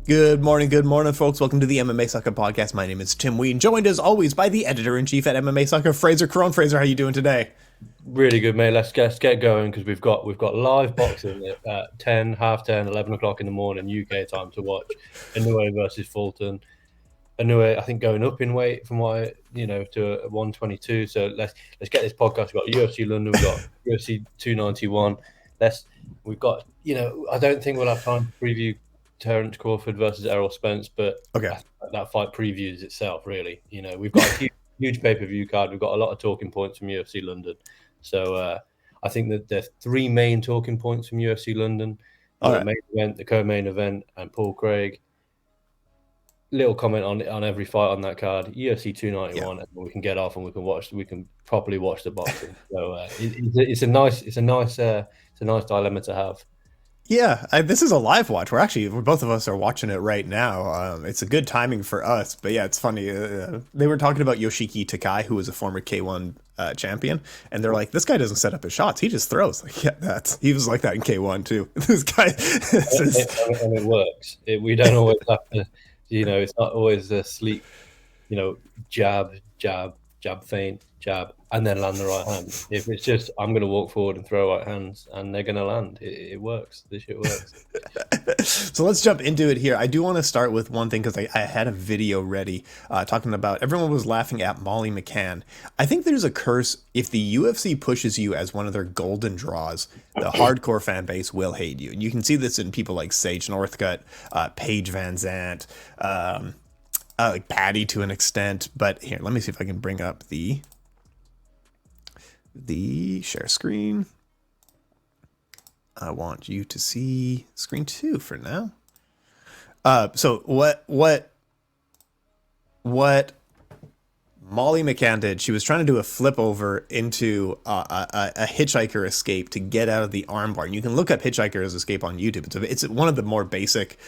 Good morning, folks. Welcome to the MMA Sucka podcast. My name is Tim Wheaton, joined as always by the editor-in-chief at MMA Sucka, Frazer Krohn. Frazer, how you doing today? Really good, mate. Let's get going because we've got live boxing at 10, half 10, 11 o'clock in the morning UK time to watch Inoue versus Fulton. Inoue, I think, going up in weight from to 122. So let's get this podcast. We've got UFC London, we've got UFC 291. We've got I don't think we'll have time to preview Terence Crawford versus Errol Spence, but Okay. that fight previews itself. Really, we've got a huge pay-per-view card. We've got a lot of talking points from UFC London. So I think that there's three main talking points from UFC London: the main event, the co-main event, and Paul Craig. Little comment on every fight on that card. UFC 291, and we can get off and we can properly watch the boxing. So it's a nice dilemma to have. Yeah, this is a live watch. We're both of us are watching it right now. It's a good timing for us. But yeah, it's funny. They were talking about Yoshiki Takai, who was a former K1 champion, and they're like, this guy doesn't set up his shots; he just throws. Like, yeah, he was like that in K1 too. This guy, and it works. We don't always have to. It's not always a sleek, jab, feint, jab, and then land the right hand. If it's just, I'm going to walk forward and throw right hands, and they're going to land. It works. This shit works. So let's jump into it here. I do want to start with one thing because I had a video ready talking about everyone was laughing at Molly McCann. I think there's a curse if the UFC pushes you as one of their golden draws. The hardcore fan base will hate you, and you can see this in people like Sage Northcutt, Paige Van Zant, like Patty to an extent. But here, let me see if I can bring up the share screen. I want you to see screen 2 for now. So what Molly McCann did, she was trying to do a flip over into a hitchhiker escape to get out of the armbar. And you can look up hitchhiker's escape on YouTube. It's one of the more basic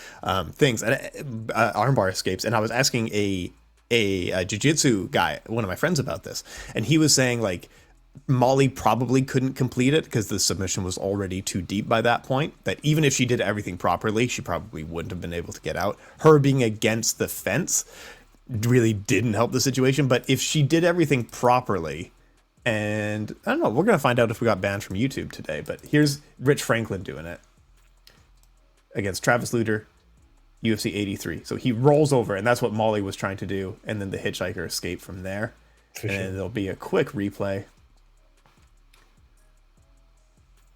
things, armbar escapes. And I was asking a jiu-jitsu guy, one of my friends, about this, and he was saying like Molly probably couldn't complete it because the submission was already too deep by that point, that even if she did everything properly, she probably wouldn't have been able to get out. Her being against the fence really didn't help the situation. But if she did everything properly, and I don't know, we're going to find out if we got banned from YouTube today, but here's Rich Franklin doing it against Travis Lutter, UFC 83. So he rolls over, and that's what Molly was trying to do, and then the hitchhiker escaped from there. And then there'll be a quick replay.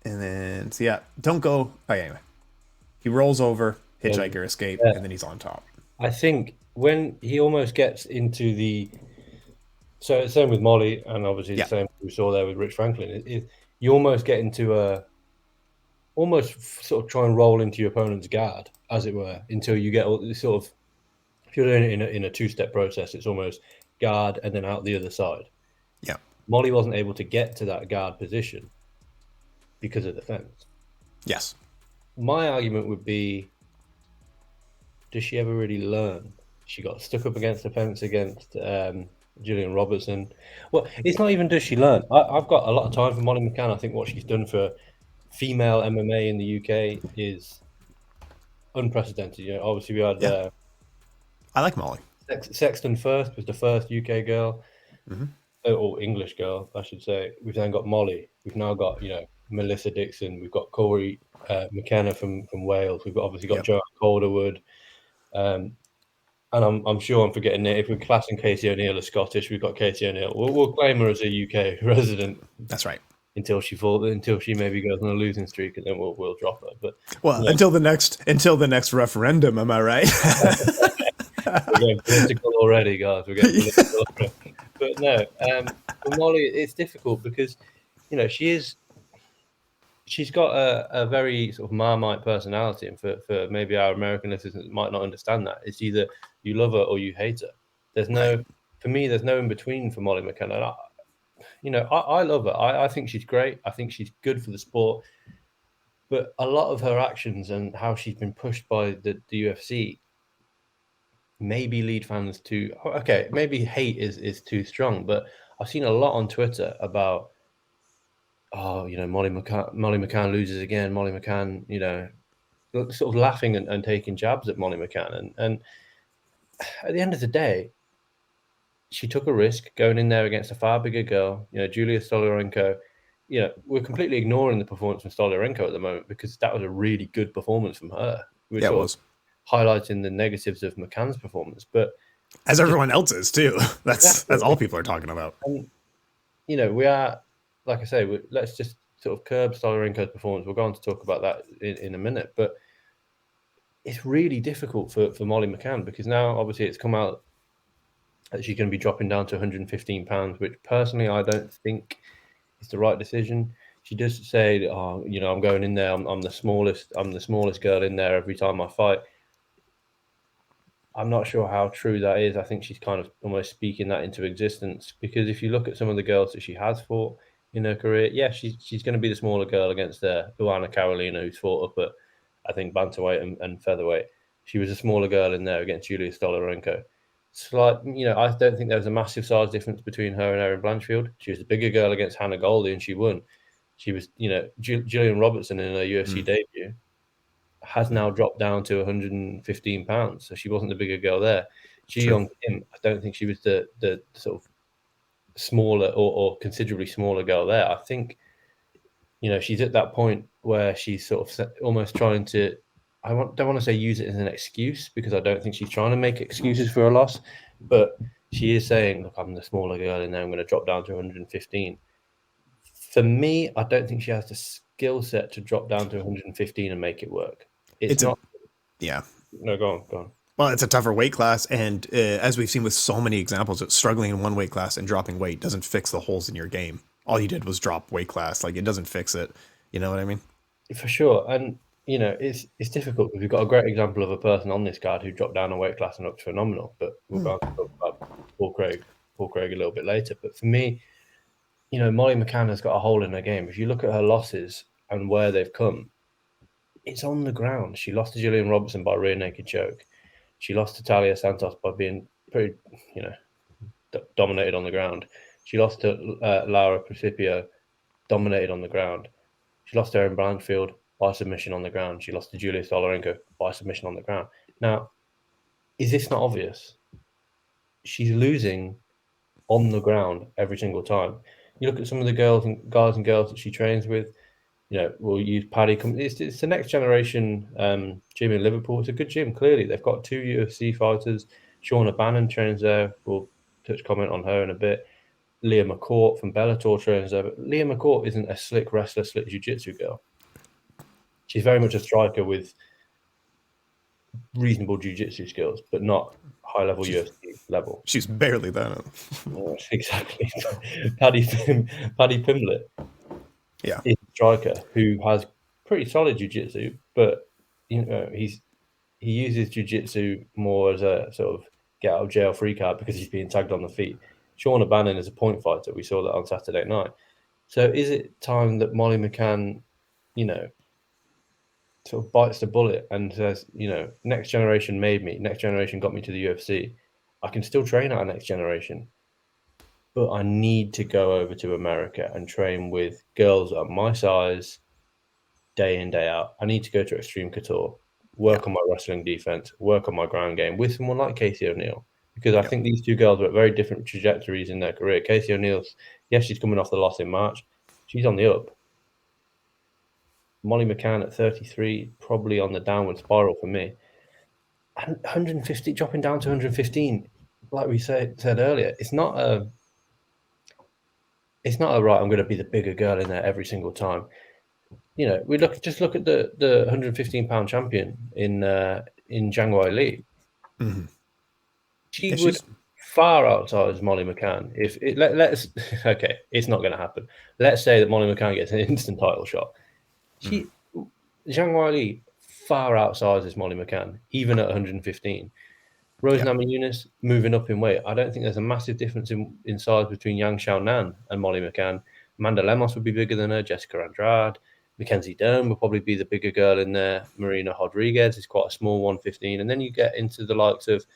And then, so yeah, don't go. Oh, yeah, anyway. He rolls over, hitchhiker escape, and then he's on top. I think when he almost gets into the. So, same with Molly, and obviously the same we saw there with Rich Franklin. You almost get into almost sort of try and roll into your opponent's guard, as it were, until you get all this sort of. If you're doing it in a two-step process, it's almost guard and then out the other side. Yeah. Molly wasn't able to get to that guard position because of the fence. Yes. My argument would be, does she ever really learn? She got stuck up against the fence against Gillian Robertson. Well, it's not even does she learn. I've got a lot of time for Molly McCann. I think what she's done for female MMA in the UK is unprecedented. Obviously we had... I like Molly. Sexton First was the first UK girl, or English girl, I should say. We've then got Molly. We've now got, Melissa Dixon. We've got Corey McKenna from Wales. We've obviously got Joanne Calderwood. And I'm sure I'm forgetting it. If we're classing Casey O'Neill as Scottish, we've got Casey O'Neill. We'll claim her as a UK resident. That's right. Until she maybe goes on a losing streak, and then we'll drop her. But until the next referendum, am I right? We're getting political already, guys. We're getting political already. But no, for Molly, it's difficult because she's got a very sort of Marmite personality, and for maybe our American listeners might not understand that. It's either you love her or you hate her. There's no in between for Molly McCann. I love her. I think she's great. I think she's good for the sport. But a lot of her actions and how she's been pushed by the UFC maybe lead fans to, maybe hate is too strong. But I've seen a lot on Twitter about, Molly McCann loses again. Molly McCann, sort of laughing and taking jabs at Molly McCann. And at the end of the day, she took a risk going in there against a far bigger girl, Julia Stoliarenko. We're completely ignoring the performance from Stoliarenko at the moment because that was a really good performance from her. We're Yeah, it sort was. of highlighting the negatives of McCann's performance, but As everyone else is too. That's exactly. all people are talking about. And, we are, like I say, let's just sort of curb Stoliarenko's performance. We're going to talk about that in a minute, but it's really difficult for Molly McCann because now obviously it's come out that she's going to be dropping down to 115 pounds, which personally I don't think is the right decision. She does say, "Oh, I'm going in there. I'm the smallest. I'm the smallest girl in there every time I fight." I'm not sure how true that is. I think she's kind of almost speaking that into existence because if you look at some of the girls that she has fought in her career, yeah, she's going to be the smaller girl against Luana Carolina, who's fought up at, I think, bantamweight and featherweight. She was a smaller girl in there against Julia Stoliarenko. Slight, I don't think there was a massive size difference between her and Erin Blanchfield. She was a bigger girl against Hannah Goldie, and she won. She was, Gillian Robertson in her UFC debut has now dropped down to 115 pounds, so she wasn't the bigger girl there. Ji Young Kim, I don't think she was the sort of smaller or considerably smaller girl there. I think she's at that point where she's sort of almost trying to. Don't want to say use it as an excuse because I don't think she's trying to make excuses for a loss, but she is saying, "Look, I'm the smaller girl, and now I'm going to drop down to 115." For me, I don't think she has the skill set to drop down to 115 and make it work. It's not. Yeah. No, go on. Well, it's a tougher weight class, and as we've seen with so many examples, struggling in one weight class and dropping weight doesn't fix the holes in your game. All you did was drop weight class; like it doesn't fix it. You know what I mean? For sure, and it's difficult because we've got a great example of a person on this card who dropped down a weight class and looked phenomenal. But we'll go on to talk about Paul Craig a little bit later. But for me, Molly McCann has got a hole in her game. If you look at her losses and where they've come, it's on the ground. She lost to Gillian Robertson by a rear naked choke. She lost to Talia Santos by being pretty, dominated on the ground. She lost to Laura Principio, dominated on the ground. She lost to Erin Blanchfield by submission on the ground. She lost to Julia Stoliarenko by submission on the ground. Now, is this not obvious? She's losing on the ground every single time. You look at some of the guys and girls that she trains with. We'll use Paddy. It's the next generation gym in Liverpool. It's a good gym. Clearly, they've got 2 UFC fighters. Shauna Bannon trains there. We'll comment on her in a bit. Leah McCourt from Bellator trains there. But Leah McCourt isn't a slick wrestler, slick jiu-jitsu girl. She's very much a striker with reasonable jiu-jitsu skills, but not high-level UFC level. She's barely that. Exactly. Paddy Pimblett. Yeah. Is a striker who has pretty solid jiu-jitsu, but he uses jiu-jitsu more as a sort of get out of jail free card because he's being tagged on the feet. Shauna Bannon is a point fighter. We saw that on Saturday night. So is it time that Molly McCann, sort of bites the bullet and says, next generation made me, next generation got me to the UFC. I can still train at our next generation, but I need to go over to America and train with girls of my size day in, day out. I need to go to Extreme Couture, work on my wrestling defense, work on my ground game with someone like Casey O'Neill, because I think these two girls are at very different trajectories in their career. Casey O'Neill's, yes, she's coming off the loss in March. She's on the up. Molly McCann at 33, probably on the downward spiral for me. And 150, dropping down to 115, like we said earlier, it's not a right, I'm going to be the bigger girl in there every single time. We look at the 115-pound champion in Zhang Weili. Mm-hmm. She would far outsize Molly McCann. If it, let's okay, it's not going to happen. Let's say that Molly McCann gets an instant title shot. Zhang Weili far outsizes Molly McCann, even at 115. Rose Namajunas moving up in weight. I don't think there's a massive difference in size between Yang Xiaonan and Molly McCann. Amanda Lemos would be bigger than her. Jessica Andrade. Mackenzie Dern will probably be the bigger girl in there. Marina Rodriguez is quite a small 115. And then you get into the likes of,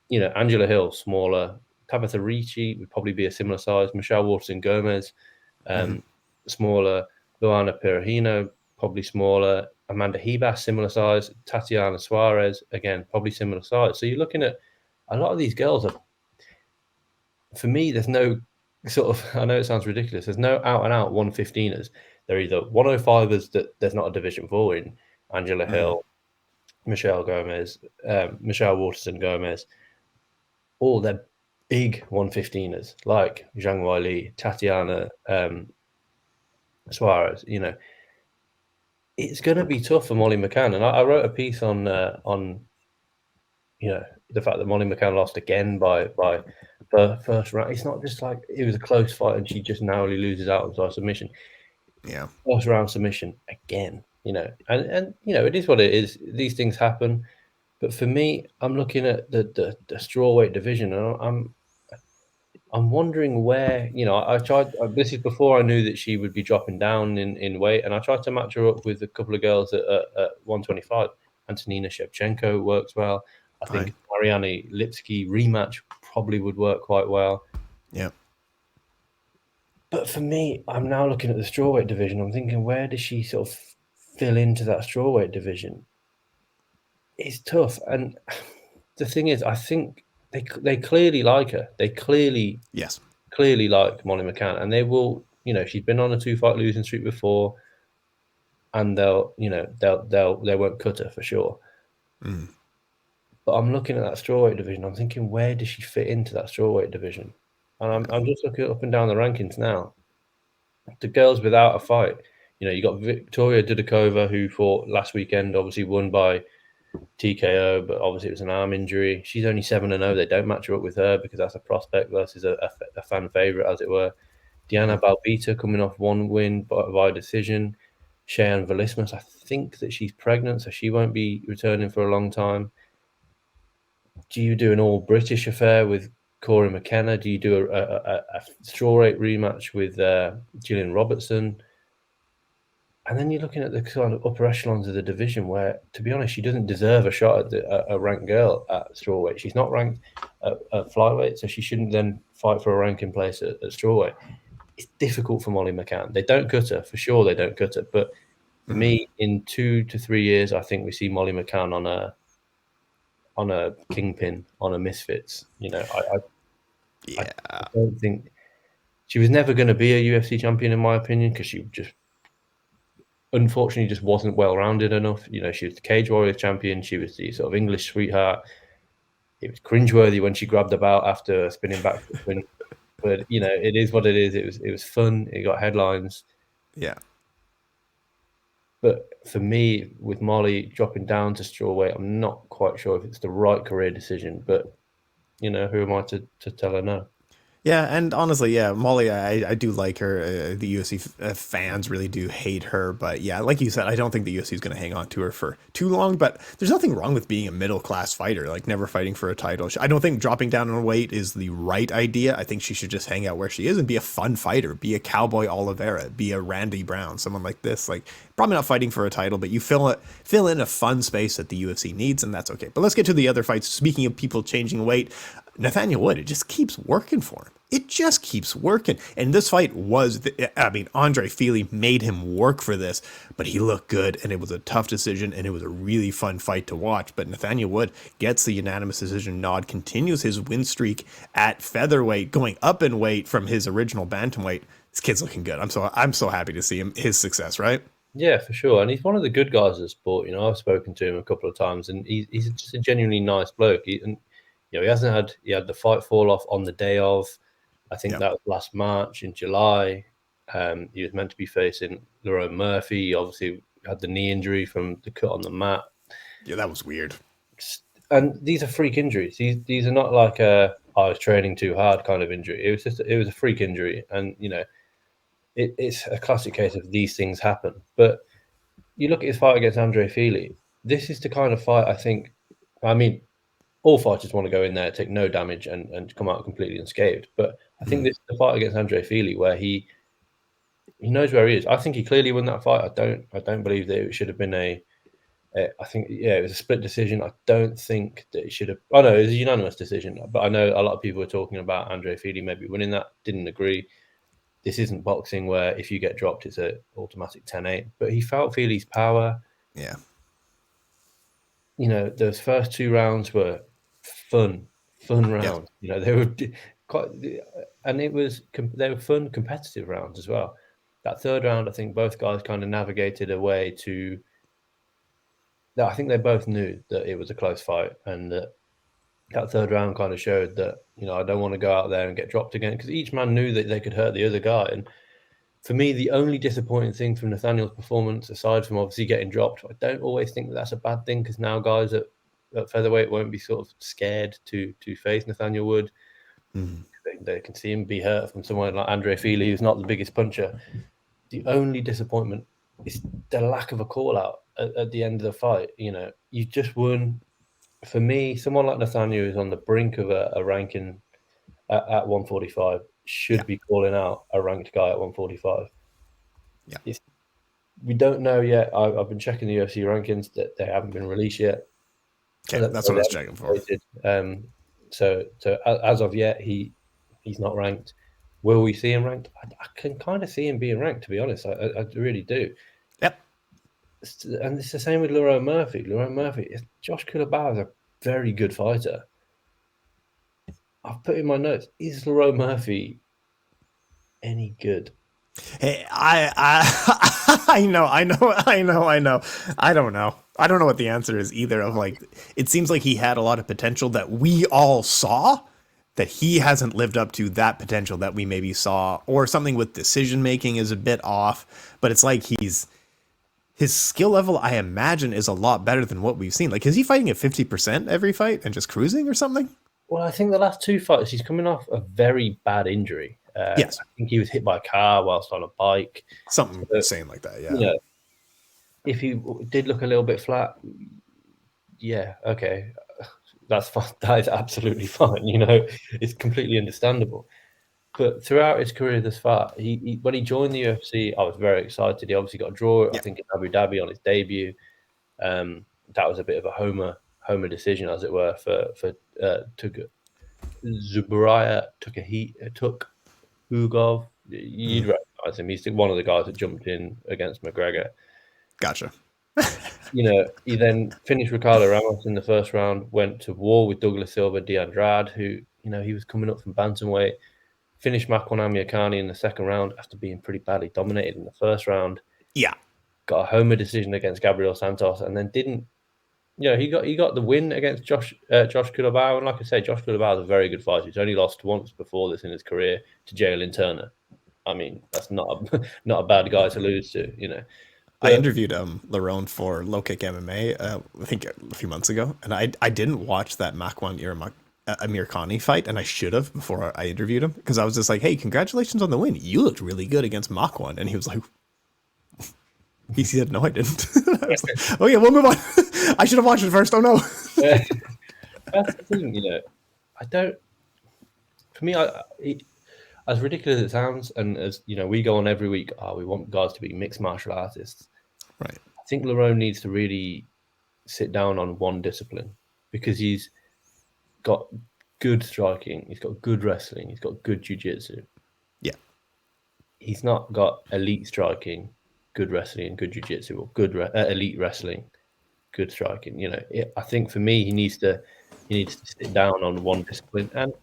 Angela Hill, smaller. Tabitha Ricci would probably be a similar size. Michelle Waterson Gomez, smaller. Luana Perahino, probably smaller. Amanda Hebas, similar size. Tatiana Suarez, again, probably similar size. So you're looking at a lot of these girls are, for me, there's no sort of, I know it sounds ridiculous, there's no out and out 115ers. They're either 105ers that there's not a Division 4 in, Angela Hill, Michelle Waterson Gomez, or they're big 115ers like Zhang Weili, Tatiana Suarez. It's going to be tough for Molly McCann. And I wrote a piece on the fact that Molly McCann lost again by first round. It's not just like it was a close fight and she just narrowly loses out by submission. Yeah. First round submission again, and it is what it is. These things happen. But for me, I'm looking at the strawweight division, and I'm wondering where, I tried, this is before I knew that she would be dropping down in weight, and I tried to match her up with a couple of girls at 125. Antonina Shevchenko works well. I think Marianne Lipsky rematch probably would work quite well. Yeah. But for me, I'm now looking at the strawweight division. I'm thinking, where does she sort of fill into that strawweight division? It's tough. And the thing is, I think they clearly like her. They clearly like Molly McCann, and they will. She's been on a 2-fight losing streak before, and they won't cut her for sure. But I'm looking at that strawweight division. I'm thinking, where does she fit into that strawweight division? And I'm just looking up and down the rankings now. The girls without a fight, you got Victoria Dudikova, who fought last weekend, obviously won by TKO, but obviously it was an arm injury. She's only 7-0. They don't match her up with her because that's a prospect versus a fan favorite, as it were. Diana Balbita coming off one win by decision. Cheyenne Velismus, I think that she's pregnant, so she won't be returning for a long time. Do you do an all British affair with Corey McKenna? Do you do a strawweight rematch with Gillian Robertson? And then you're looking at the kind of upper echelons of the division where, to be honest, she doesn't deserve a shot at a ranked girl at strawweight. She's not ranked at flyweight, so she shouldn't then fight for a ranking place at strawweight. It's difficult for Molly McCann. They don't cut her, for sure they don't cut her. But for me, in 2 to 3 years, I think we see Molly McCann on a kingpin, on a misfits. I don't think she was never going to be a UFC champion, in my opinion, because she just unfortunately just wasn't well-rounded enough. She was the Cage Warriors champion. She was the sort of English sweetheart. It was cringeworthy when she grabbed the belt after spinning back. But it is what it is. It was fun. It got headlines. Yeah. But for me, with Molly dropping down to strawweight, I'm not quite sure if it's the right career decision. But who am I to tell her no? Yeah, and honestly, Molly, I do like her. The UFC fans really do hate her, but yeah, like you said, I don't think the UFC is going to hang on to her for too long. But there's nothing wrong with being a middle class fighter, like never fighting for a title. I don't think dropping down in weight is the right idea. I think she should just hang out where she is and be a fun fighter, be a Cowboy Oliveira, be a Randy Brown, someone like this. Like probably not fighting for a title, but you fill in a fun space that the UFC needs, and that's okay. But let's get to the other fights. Speaking of people changing weight, Nathaniel Wood, it just keeps working for him. It just keeps working. And this fight Andre Fili made him work for this, but he looked good, and it was a tough decision, and it was a really fun fight to watch. But Nathaniel Wood gets the unanimous decision nod, continues his win streak at featherweight, going up in weight from his original bantamweight. This kid's looking good. I'm so happy to see his success, right? Yeah, for sure. And he's one of the good guys of the sport. I've spoken to him a couple of times, and he's just a genuinely nice bloke. He had the fight fall off on the day of. I think that was last March, in July. He was meant to be facing Lerone Murphy. He obviously had the knee injury from the cut on the mat. Yeah, that was weird. And these are freak injuries. These are not like I was training too hard kind of injury. It was a freak injury, and it's a classic case of these things happen. But you look at his fight against Andre Fili. This is the kind of fight I think. I mean, all fighters want to go in there, take no damage, and come out completely unscathed. But I think this is the fight against Andre Fili where he knows where he is. I think he clearly won that fight. I don't believe that it should have been I think it was a split decision. I don't think that it should have. Oh no, it was a unanimous decision. But I know a lot of people were talking about Andre Fili maybe winning that. Didn't agree. This isn't boxing where if you get dropped, it's an automatic 10-8. But he felt Fili's power. Yeah. You know, those first 2 rounds were fun rounds. You know, they were quite, and they were fun, competitive rounds as well. That third round, I think both guys kind of navigated a way to. I think they both knew that it was a close fight, and that third round kind of showed that, you know, I don't want to go out there and get dropped again, because each man knew that they could hurt the other guy. And for me, the only disappointing thing from Nathaniel's performance, aside from obviously getting dropped, I don't always think that that's a bad thing, because now guys at featherweight won't be sort of scared to face Nathaniel Wood. They can see him be hurt from someone like Andre Fili, who's not the biggest puncher. The only disappointment is the lack of a call out at the end of the fight. You know, you just won. For me, someone like Nathaniel, who's on the brink of a ranking at 145, should be calling out a ranked guy at 145. Yeah. We don't know yet. I've been checking the UFC rankings, that they haven't been released yet. Okay, that's what I was checking for. So as of yet, he's not ranked. Will we see him ranked? I can kind of see him being ranked, to be honest. I really do. Yep. And it's the same with Lerone Murphy. Josh Kulabau is a very good fighter. I've put in my notes, is Lerone Murphy any good? Hey, I know. I don't know. I don't know what the answer is either. Of like, it seems like he had a lot of potential that we all saw, that he hasn't lived up to that potential that we maybe saw, or something with decision making is a bit off. But it's like his skill level, I imagine, is a lot better than what we've seen. Like, is he fighting at 50% every fight and just cruising or something? Well, I think the last 2 fights, he's coming off a very bad injury. Yes. I think he was hit by a car whilst on a bike. Something insane like that, yeah. You know, if he did look a little bit flat, yeah, okay, that's fine. That is absolutely fine. You know, it's completely understandable. But throughout his career thus far, he when he joined the UFC, I was very excited. He obviously got a draw, I think, in Abu Dhabi on his debut. That was a bit of a homer decision, as it were, for Zubaira Tukhugov. You'd recognize him. He's one of the guys that jumped in against McGregor. Gotcha. You know, he then finished Ricardo Ramos in the first round, went to war with Douglas Silva de Andrade, who, you know, he was coming up from bantamweight. Finished Makwan Amirkhani in the second round after being pretty badly dominated in the first round. Yeah. Got a homer decision against Gabriel Santos, and then didn't. You know, he got the win against Josh Kulabau, and like I say, Josh Kulabau is a very good fighter. He's only lost once before this in his career to Jalen Turner. I mean, that's not a bad guy to lose to, you know. I interviewed Lerone for Low Kick MMA, I think a few months ago, and I didn't watch that Makwan Amirkhani fight, and I should have before I interviewed him, because I was just like, hey, congratulations on the win. You looked really good against Makwan. And he was like, he said, no, I didn't. I was like, oh yeah, we'll move on. I should have watched it first. Oh no. That's the thing, you know. For me, as ridiculous as it sounds, and as you know, we go on every week, we want guys to be mixed martial artists. Right. I think Lerone needs to really sit down on one discipline, because he's got good striking, he's got good wrestling, he's got good jiu-jitsu. Yeah. He's not got elite striking, good wrestling, and good jiu-jitsu, or good elite wrestling, good striking. You know, I think for me, he needs to sit down on one discipline, and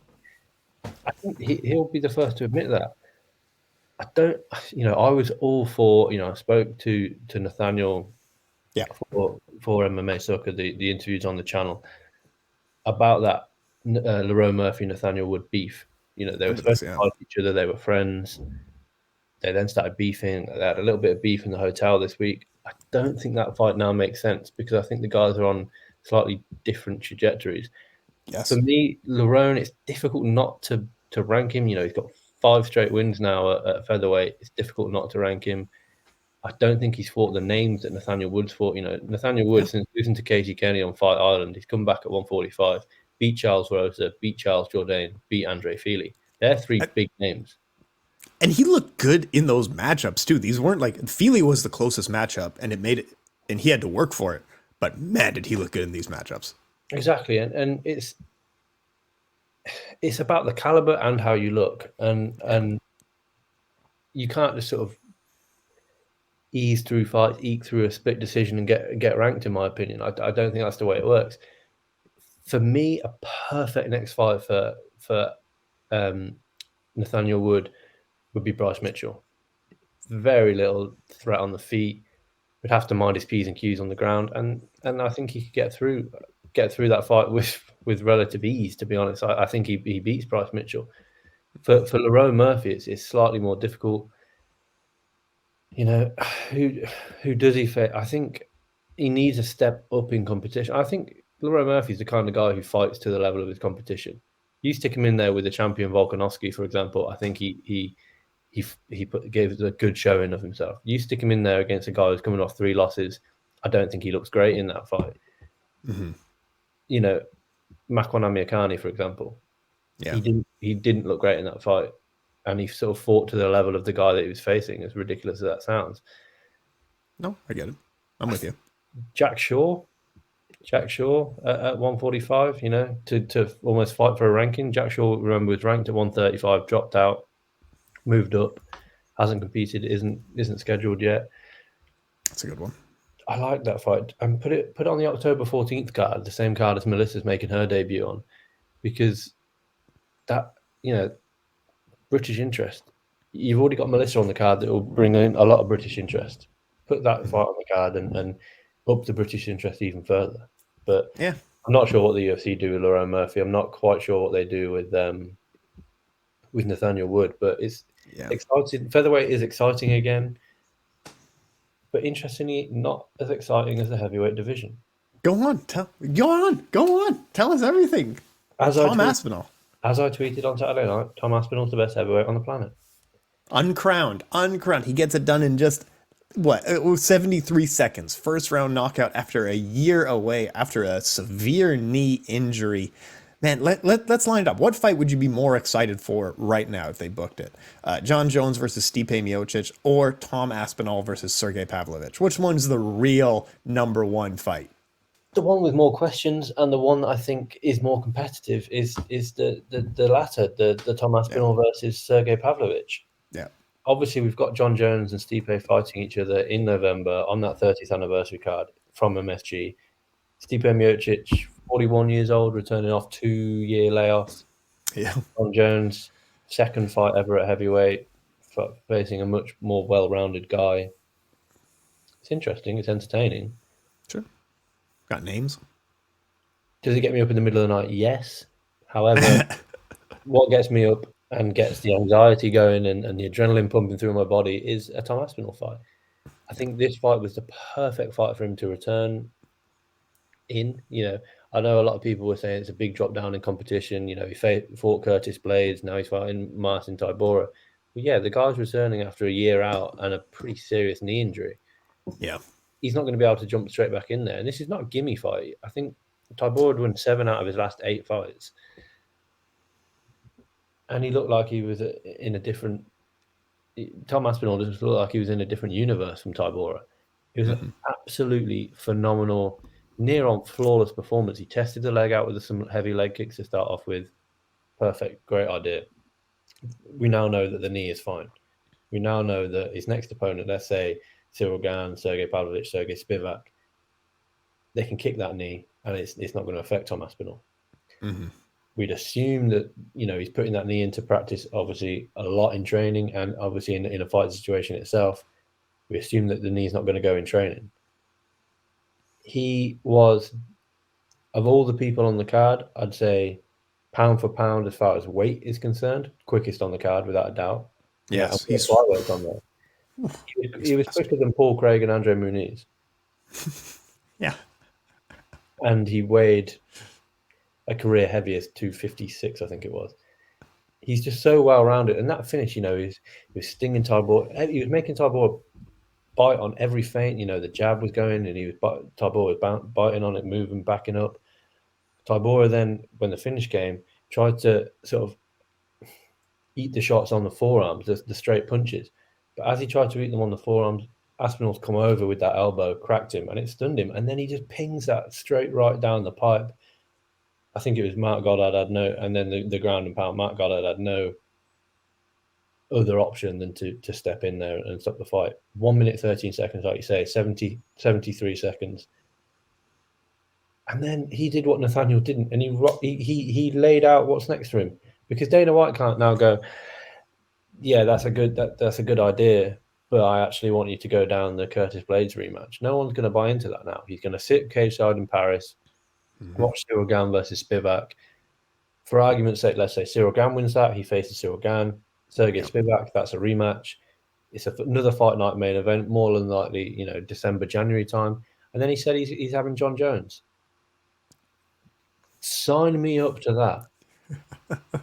I think he'll be the first to admit that. I don't, you know, I was all for, you know, I spoke to Nathaniel, for MMA Sucka, the interviews on the channel, about that Lerone Murphy Nathaniel Wood beef. You know, they were supposed to fight each other, they were friends. They then started beefing. They had a little bit of beef in the hotel this week. I don't think that fight now makes sense, because I think the guys are on slightly different trajectories. Yes. For me, Lerone, it's difficult not to rank him. You know, he's got 5 straight wins now at featherweight. It's difficult not to rank him. I don't think he's fought the names that Nathaniel Wood's fought. You know, Nathaniel Wood, since losing to Casey Kenny on Fight Island, he's come back at 145, beat Charles Rosa, beat Charles Jourdain, beat Andre Fili. They're 3 big names. And he looked good in those matchups too. These weren't like, Fili was the closest matchup, and it made it, and he had to work for it. But man, did he look good in these matchups. Exactly. And it's about the caliber and how you look. And you can't just sort of, ease through fights, eke through a split decision, and get ranked. In my opinion, I don't think that's the way it works. For me, a perfect next fight for Nathaniel Wood would be Bryce Mitchell. Very little threat on the feet. Would have to mind his P's and Q's on the ground, and I think he could get through that fight with relative ease. To be honest, I think he beats Bryce Mitchell. For Lerone Murphy, it's slightly more difficult. You know, who does he face? I think he needs a step up in competition. I think Lerone Murphy's the kind of guy who fights to the level of his competition. You stick him in there with the champion Volkanovski, for example. I think he gave a good showing of himself. You stick him in there against a guy who's coming off 3 losses. I don't think he looks great in that fight. Mm-hmm. You know, Makwan Amirkhani, for example. Yeah. He didn't look great in that fight, and he sort of fought to the level of the guy that he was facing. As ridiculous as that sounds. No, I get it. I'm with you. Jack Shaw at 145. You know, to almost fight for a ranking. Jack Shaw, remember, was ranked at 135, dropped out, moved up, hasn't competed, isn't scheduled yet. That's a good one. I like that fight, and put it on the October 14th card, the same card as Melissa's making her debut on, because that, you know, British interest. You've already got Melissa on the card that will bring in a lot of British interest. Put that fight on the card and up the British interest even further. But yeah, I'm not sure what the UFC do with Lerone Murphy. I'm not quite sure what they do with Nathaniel Wood, but it's exciting. Featherweight is exciting again, but interestingly, not as exciting as the heavyweight division. Go on. Tell us everything. Tom Aspinall. As I tweeted on Saturday night, Tom Aspinall's the best heavyweight on the planet. Uncrowned. He gets it done in just, 73 seconds. First round knockout after a year away, after a severe knee injury. Man, let's line it up. What fight would you be more excited for right now if they booked it? John Jones versus Stipe Miocic, or Tom Aspinall versus Sergey Pavlovich? Which one's the real number one fight? The one with more questions, and the one that I think is more competitive is the latter, the Tom Aspinall versus Sergey Pavlovich. Yeah. Obviously, we've got John Jones and Stipe fighting each other in November on that 30th anniversary card from MSG. Stipe Miocic, 41 years old, returning off 2-year layoffs. Yeah. John Jones, second fight ever at heavyweight, facing a much more well-rounded guy. It's interesting. It's entertaining. Sure. Got names. Does it get me up in the middle of the night? Yes. However, what gets me up and gets the anxiety going and the adrenaline pumping through my body is a Tom Aspinall fight. I think this fight was the perfect fight for him to return in. You know, I know a lot of people were saying it's a big drop down in competition. You know, he fought Curtis Blades, now he's fighting Marcin Tybura. But yeah, the guy's returning after a year out and a pretty serious knee injury. Yeah. He's not going to be able to jump straight back in there. And this is not a gimme fight. I think Tybura had won 7 out of his last 8 fights. And he looked like he was in a different... Tom Aspinall just looked like he was in a different universe from Tybura. It was an absolutely phenomenal, near-on flawless performance. He tested the leg out with some heavy leg kicks to start off with. Perfect, great idea. We now know that the knee is fine. We now know that his next opponent, let's say Cyril Gane, Sergey Pavlovich, Sergey Spivak, they can kick that knee and it's not going to affect Tom Aspinall. Mm-hmm. We'd assume that, you know, he's putting that knee into practice, obviously, a lot in training and obviously in a fight situation itself. We assume that the knee's not going to go in training. He was, of all the people on the card, I'd say pound for pound as far as weight is concerned, quickest on the card without a doubt. Yes, he's flyweight on there. He was quicker than Paul Craig and Andre Muniz. Yeah. And he weighed a career heaviest 256, I think it was. He's just so well-rounded. And that finish, you know, he was stinging Tybura. He was making Tybura bite on every feint. You know, the jab was going and Tybura was biting on it, moving, backing up. Tybura then, when the finish came, tried to sort of eat the shots on the forearms, the straight punches. But as he tried to eat them on the forearms, Aspinall's come over with that elbow, cracked him, and it stunned him. And then he just pings that straight right down the pipe. I think it was Mark Goddard had no, and then the ground and pound. Mark Goddard had no other option than to step in there and stop the fight. 1 minute 13 seconds, like you say, 73 seconds. And then he did what Nathaniel didn't, and he laid out what's next for him, because Dana White can't now go, yeah, that's a good idea, but I actually want you to go down the Curtis Blades rematch. No one's going to buy into that now. He's going to sit cage side in Paris, watch Cyril Gane versus Spivak. For argument's sake, let's say Cyril Gane wins that. He faces Cyril Gane. Sergey Spivak, that's a rematch. It's another Fight Night main event, more than likely, December, January time. And then he said he's having John Jones. Sign me up to that.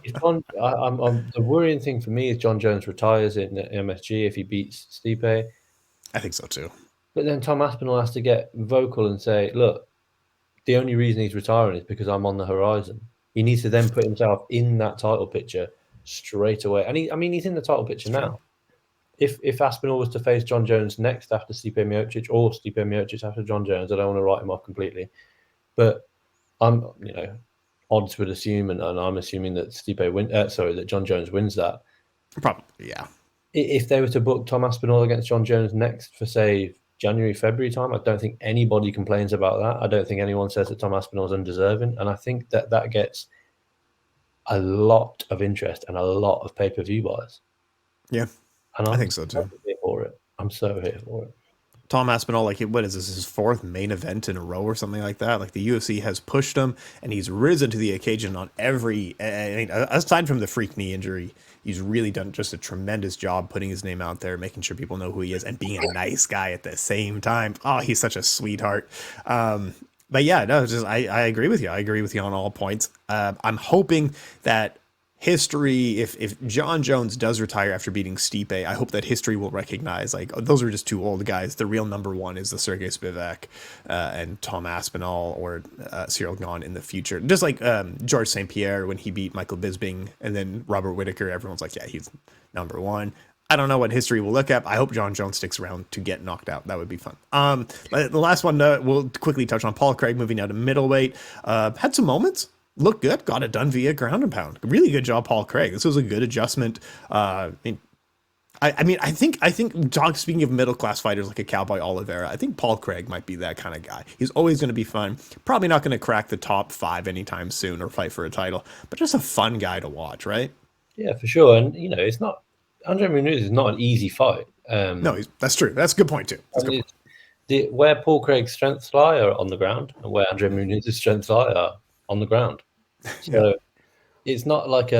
The worrying thing for me is John Jones retires in MSG if he beats Stipe. I think so too. But then Tom Aspinall has to get vocal and say, look, the only reason he's retiring is because I'm on the horizon. He needs to then put himself in that title picture straight away. And he's in the title picture now. If Aspinall was to face John Jones next after Stipe Miocic, or Stipe Miocic after John Jones, I don't want to write him off completely. But I'm, odds would assume, and I'm assuming that that John Jones wins that. Probably, yeah. If they were to book Tom Aspinall against John Jones next for, say, January, February time, I don't think anybody complains about that. I don't think anyone says that Tom Aspinall is undeserving, and I think that gets a lot of interest and a lot of pay-per-view buys. Yeah, and I think so too. I'm so here for it. Tom Aspinall, what is this, his fourth main event in a row or something like that? Like, the UFC has pushed him, and he's risen to the occasion on every. Aside from the freak knee injury, he's really done just a tremendous job putting his name out there, making sure people know who he is, and being a nice guy at the same time. Oh, he's such a sweetheart. But yeah, no, I agree with you. I agree with you on all points. I'm hoping that history, if John Jones does retire after beating Stipe, I hope that history will recognize, those are just two old guys. The real number one is the Sergey Spivak and Tom Aspinall or Cyril Gane in the future. Just like George St. Pierre when he beat Michael Bisping, and then Robert Whittaker, everyone's like, yeah, he's number one. I don't know what history will look at. I hope John Jones sticks around to get knocked out. That would be fun. The last one we'll quickly touch on, Paul Craig moving out to middleweight. Had some moments. Looked good, got it done via ground and pound. Really good job, Paul Craig. This was a good adjustment. I think speaking of middle class fighters like a Cowboy Oliveira, I think Paul Craig might be that kind of guy. He's always going to be fun. Probably not going to crack the top 5 anytime soon or fight for a title, but just a fun guy to watch, right? Yeah, for sure. And it's not, Andre Muniz is not an easy fight. No, that's true. That's a good point too. Where Paul Craig's strengths lie are on the ground, and where Andre Muniz's strengths lie are on the ground. So it's not like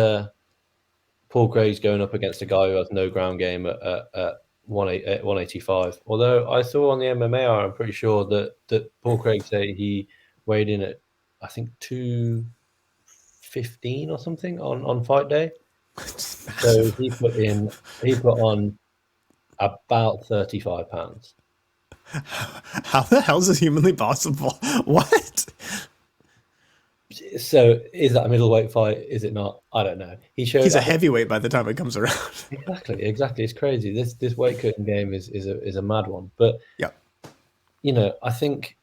Paul Craig's going up against a guy who has no ground game at 185. Although I saw on the MMA, I'm pretty sure that Paul Craig said he weighed in at, I think, 215 or something on fight day. So he put on about 35 pounds. How the hell is this humanly possible? What? So is that a middleweight fight? Is it not? I don't know. He's a heavyweight by the time it comes around. Exactly. It's crazy. This weight cutting game is a mad one. But yeah, I think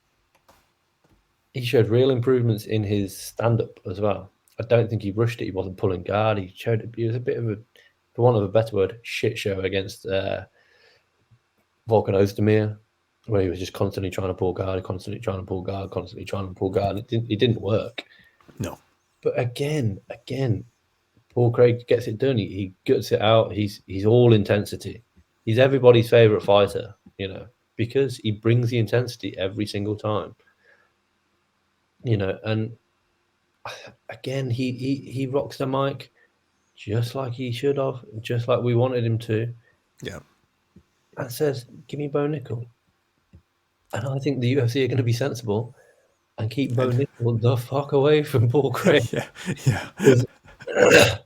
he showed real improvements in his stand-up as well. I don't think he rushed it. He wasn't pulling guard. He was a bit of a, for want of a better word, shit show against Volkan Ozdemir, where he was just constantly trying to pull guard. It didn't work. No. But again, Paul Craig gets it done. He guts it out. He's all intensity. He's everybody's favorite fighter, because he brings the intensity every single time. And again, he rocks the mic just like he should have, just like we wanted him to. Yeah. And says, "Give me Bo Nickel." And I think the UFC are going to be sensible and keep Bo Nickel the fuck away from Paul Craig. Yeah.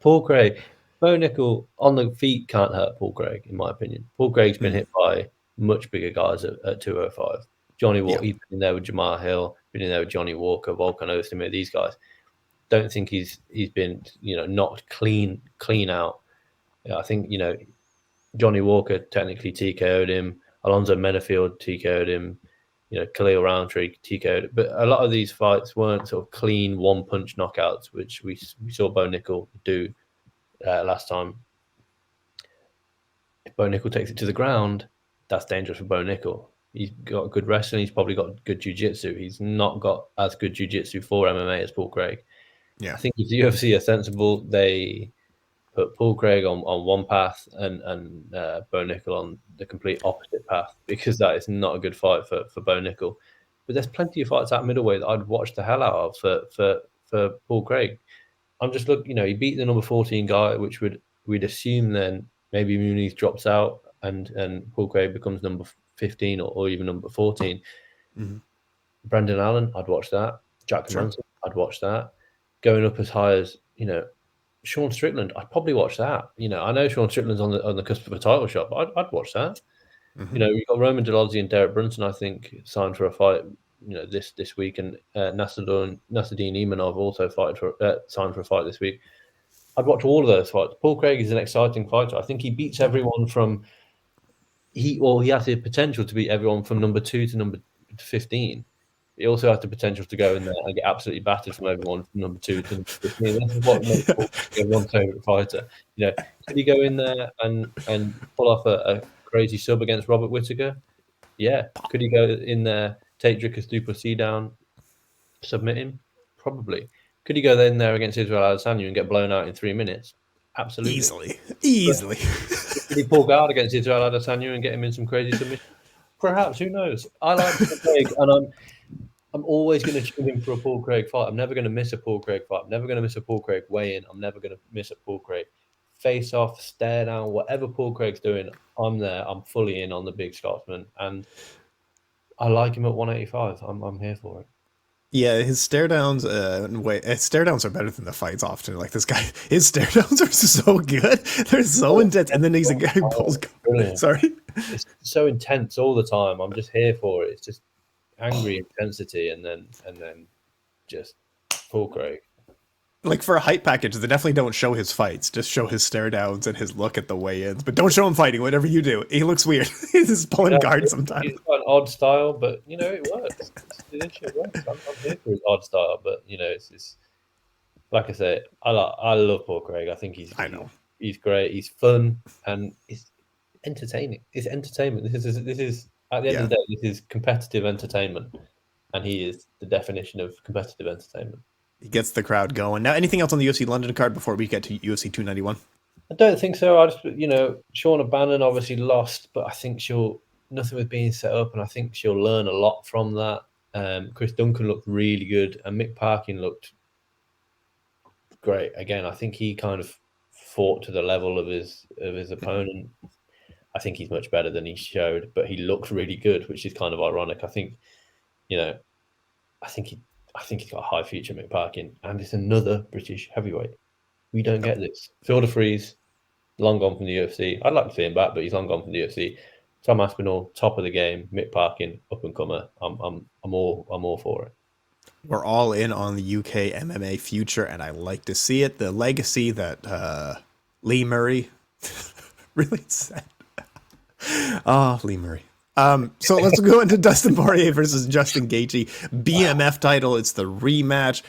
Paul Craig, Bo Nickel on the feet can't hurt Paul Craig, in my opinion. Paul Craig's been hit by much bigger guys at 205. Johnny Walker, he's been there with Jamal Hill, been in there with Johnny Walker, Volkan Ozdemir, these guys. Don't think he's been knocked clean out. I think Johnny Walker technically TKO'd him. Alonzo Menafield TKO'd him. Khalil Roundtree TKO'd. But a lot of these fights weren't sort of clean one-punch knockouts, which we saw Bo Nickel do last time. if Bo Nickel takes it to the ground, that's dangerous for Bo Nickel. He's got good wrestling. He's probably got good jiu-jitsu. He's not got as good jiu-jitsu for MMA as Paul Craig. Yeah. I think if the UFC are sensible, they put Paul Craig on one path and Bo Nickel on the complete opposite path, because that is not a good fight for Bo Nickel. But there's plenty of fights at middleweight that I'd watch the hell out of for Paul Craig. I'm just looking, he beat the number 14 guy, which we'd assume then maybe Muniz drops out and Paul Craig becomes number 15 or even number 14. Mm-hmm. Brendan Allen, I'd watch that. Jack Manson, I'd watch that. Going up as high as, Sean Strickland, I'd probably watch that. I know Sean Strickland's on the cusp of a title shot, but I'd watch that. Mm-hmm. You've got Roman Dolidze and Derek Brunson, I think, signed for a fight, this week, and Nasruddin Imanov also signed for a fight this week. I'd watch all of those fights. Paul Craig is an exciting fighter. I think he beats everyone from he has the potential to beat everyone from number 2 to number 15. He also has the potential to go in there and get absolutely battered from everyone from number 2 to number 15. This is what makes Paul Craig everyone's favourite fighter. Could he go in there and pull off a crazy sub against Robert Whittaker? Yeah. Could he go in there, take Dricus du Plessis down, submit him? Probably. Could he go in there against Israel Adesanya and get blown out in 3 minutes? Absolutely. Easily. Could he pull guard against Israel Adesanya and get him in some crazy submission? Perhaps. Who knows? I like Paul Craig, and I'm always going to tune in for a Paul Craig fight. I'm never going to miss a Paul Craig fight. I'm never going to miss a Paul Craig weigh-in. I'm never going to miss a Paul Craig face-off, stare down, whatever Paul Craig's doing. I'm there. I'm fully in on the big Scotsman, and I like him at 185. I'm here for it. Yeah, his stare downs. Stare downs are better than the fights often. Like this guy, his stare downs are so good. They're so intense, and then he's a guy who pulls. Sorry, it's so intense all the time. I'm just here for it. It's just angry intensity, and then just Paul Craig. Like for a hype package, they definitely don't show his fights. Just show his stare downs and his look at the weigh-ins, but don't show him fighting. Whatever you do, he looks weird. He's just pulling guard sometimes. He's got an odd style, but it works. It works. I'm here for his odd style, but it's like I say, I love Paul Craig. I think he's great. He's fun and he's entertaining. It's entertainment. This is at the end of the day, this is competitive entertainment, and he is the definition of competitive entertainment. He gets the crowd going. Now, anything else on the UFC London card before we get to UFC 291? I don't think so. I just, Shauna Bannon obviously lost, but I think nothing was being set up, and I think she'll learn a lot from that. Chris Duncan looked really good, and Mick Parkin looked great. Again, I think he kind of fought to the level of his opponent. I think he's much better than he showed, but he looked really good, which is kind of ironic. I think, I think he's got a high future, Mick Parkin, and it's another British heavyweight. We don't get this. Phil DeFries, long gone from the UFC. I'd like to see him back, but he's long gone from the UFC. Tom Aspinall, top of the game. Mick Parkin, up and comer. I'm all for it. We're all in on the UK MMA future, and I like to see it. The legacy that Lee Murray really said. Lee Murray. So let's go into Dustin Poirier versus Justin Gaethje. BMF title. It's the rematch.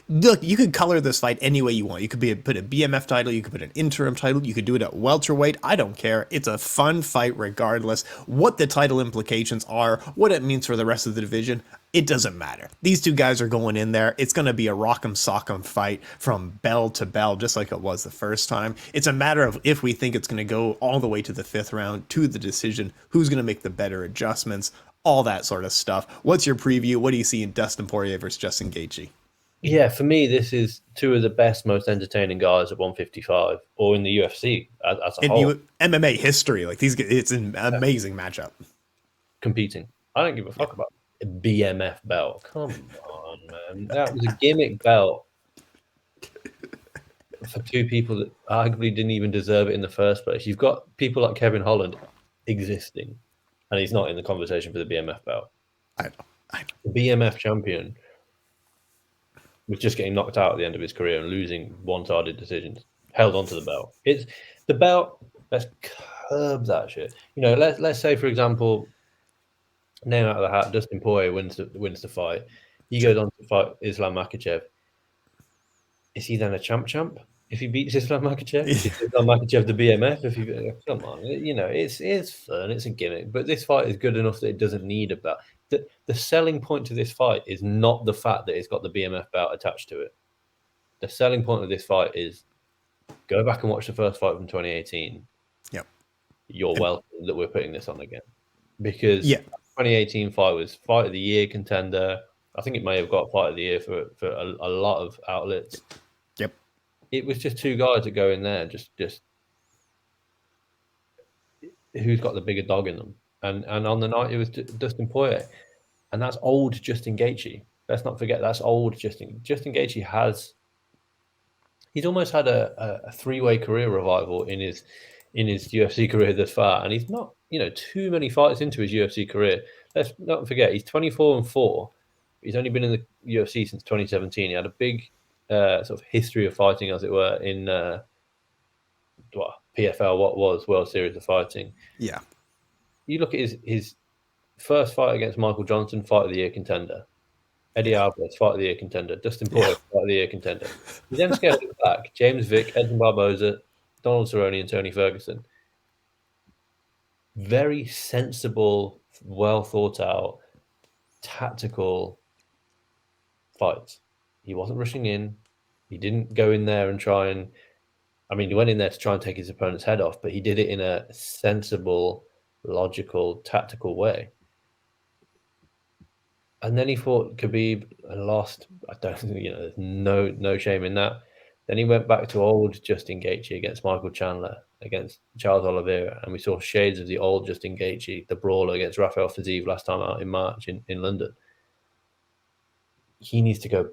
Look, you could color this fight any way you want. You could put a BMF title. You could put an interim title. You could do it at welterweight. I don't care. It's a fun fight regardless. What the title implications are, what it means for the rest of the division, it doesn't matter. These two guys are going in there. It's going to be a rock'em sock'em fight from bell to bell, just like it was the first time. It's a matter of if we think it's going to go all the way to the 5th round, to the decision, who's going to make the better adjustments, all that sort of stuff. What's your preview? What do you see in Dustin Poirier versus Justin Gaethje? Yeah, for me, this is two of the best, most entertaining guys at 155 or in the UFC as a whole. MMA history, it's an amazing matchup. Competing. I don't give a fuck about a BMF belt. Come on, man. That was a gimmick belt for two people that arguably didn't even deserve it in the first place. You've got people like Kevin Holland existing, and he's not in the conversation for the BMF belt. I know. The BMF champion was just getting knocked out at the end of his career and losing one-sided decisions. Held onto the belt. It's the belt. Let's curb that shit. Let's say, for example, name out of the hat, Dustin Poirier wins the fight. He goes on to fight Islam Makhachev. Is he then a champ? if he beats Islam Makhachev, is Islam Makhachev the BMF? If you come on, it's fun, it's a gimmick, but this fight is good enough that it doesn't need a belt. The selling point to this fight is not the fact that it's got the BMF belt attached to it. The selling point of this fight is go back and watch the first fight from 2018. Yep. You're welcome that we're putting this on again, because 2018 fight was fight of the year contender. I think it may have got fight of the year for a lot of outlets. Yep. It was just two guys that go in there, just who's got the bigger dog in them. And on the night, it was Dustin Poirier. And that's old Justin Gaethje. Let's not forget, that's old Justin. Justin Gaethje he's almost had a three-way career revival in his UFC career thus far. And he's not, too many fights into his UFC career. Let's not forget, he's 24-4. He's only been in the UFC since 2017. He had a big sort of history of fighting, as it were, in PFL, what was World Series of Fighting. Yeah. You look at his first fight against Michael Johnson, fight of the year contender. Eddie Alvarez, fight of the year contender. Dustin Poirier, fight of the year contender. You then scale it back. James Vick, Edson Barboza, Donald Cerrone, and Tony Ferguson. Very sensible, well thought out, tactical fights. He wasn't rushing in. He didn't go in there and try and... I mean, he went in there to try and take his opponent's head off, but he did it in a sensible, logical, tactical way. And then he fought Khabib and lost. I don't think, there's no shame in that. Then he went back to old Justin Gaethje against Michael Chandler, against Charles Oliveira, and we saw shades of the old Justin Gaethje, the brawler against Rafael Fiziev last time out in March in London. He needs to go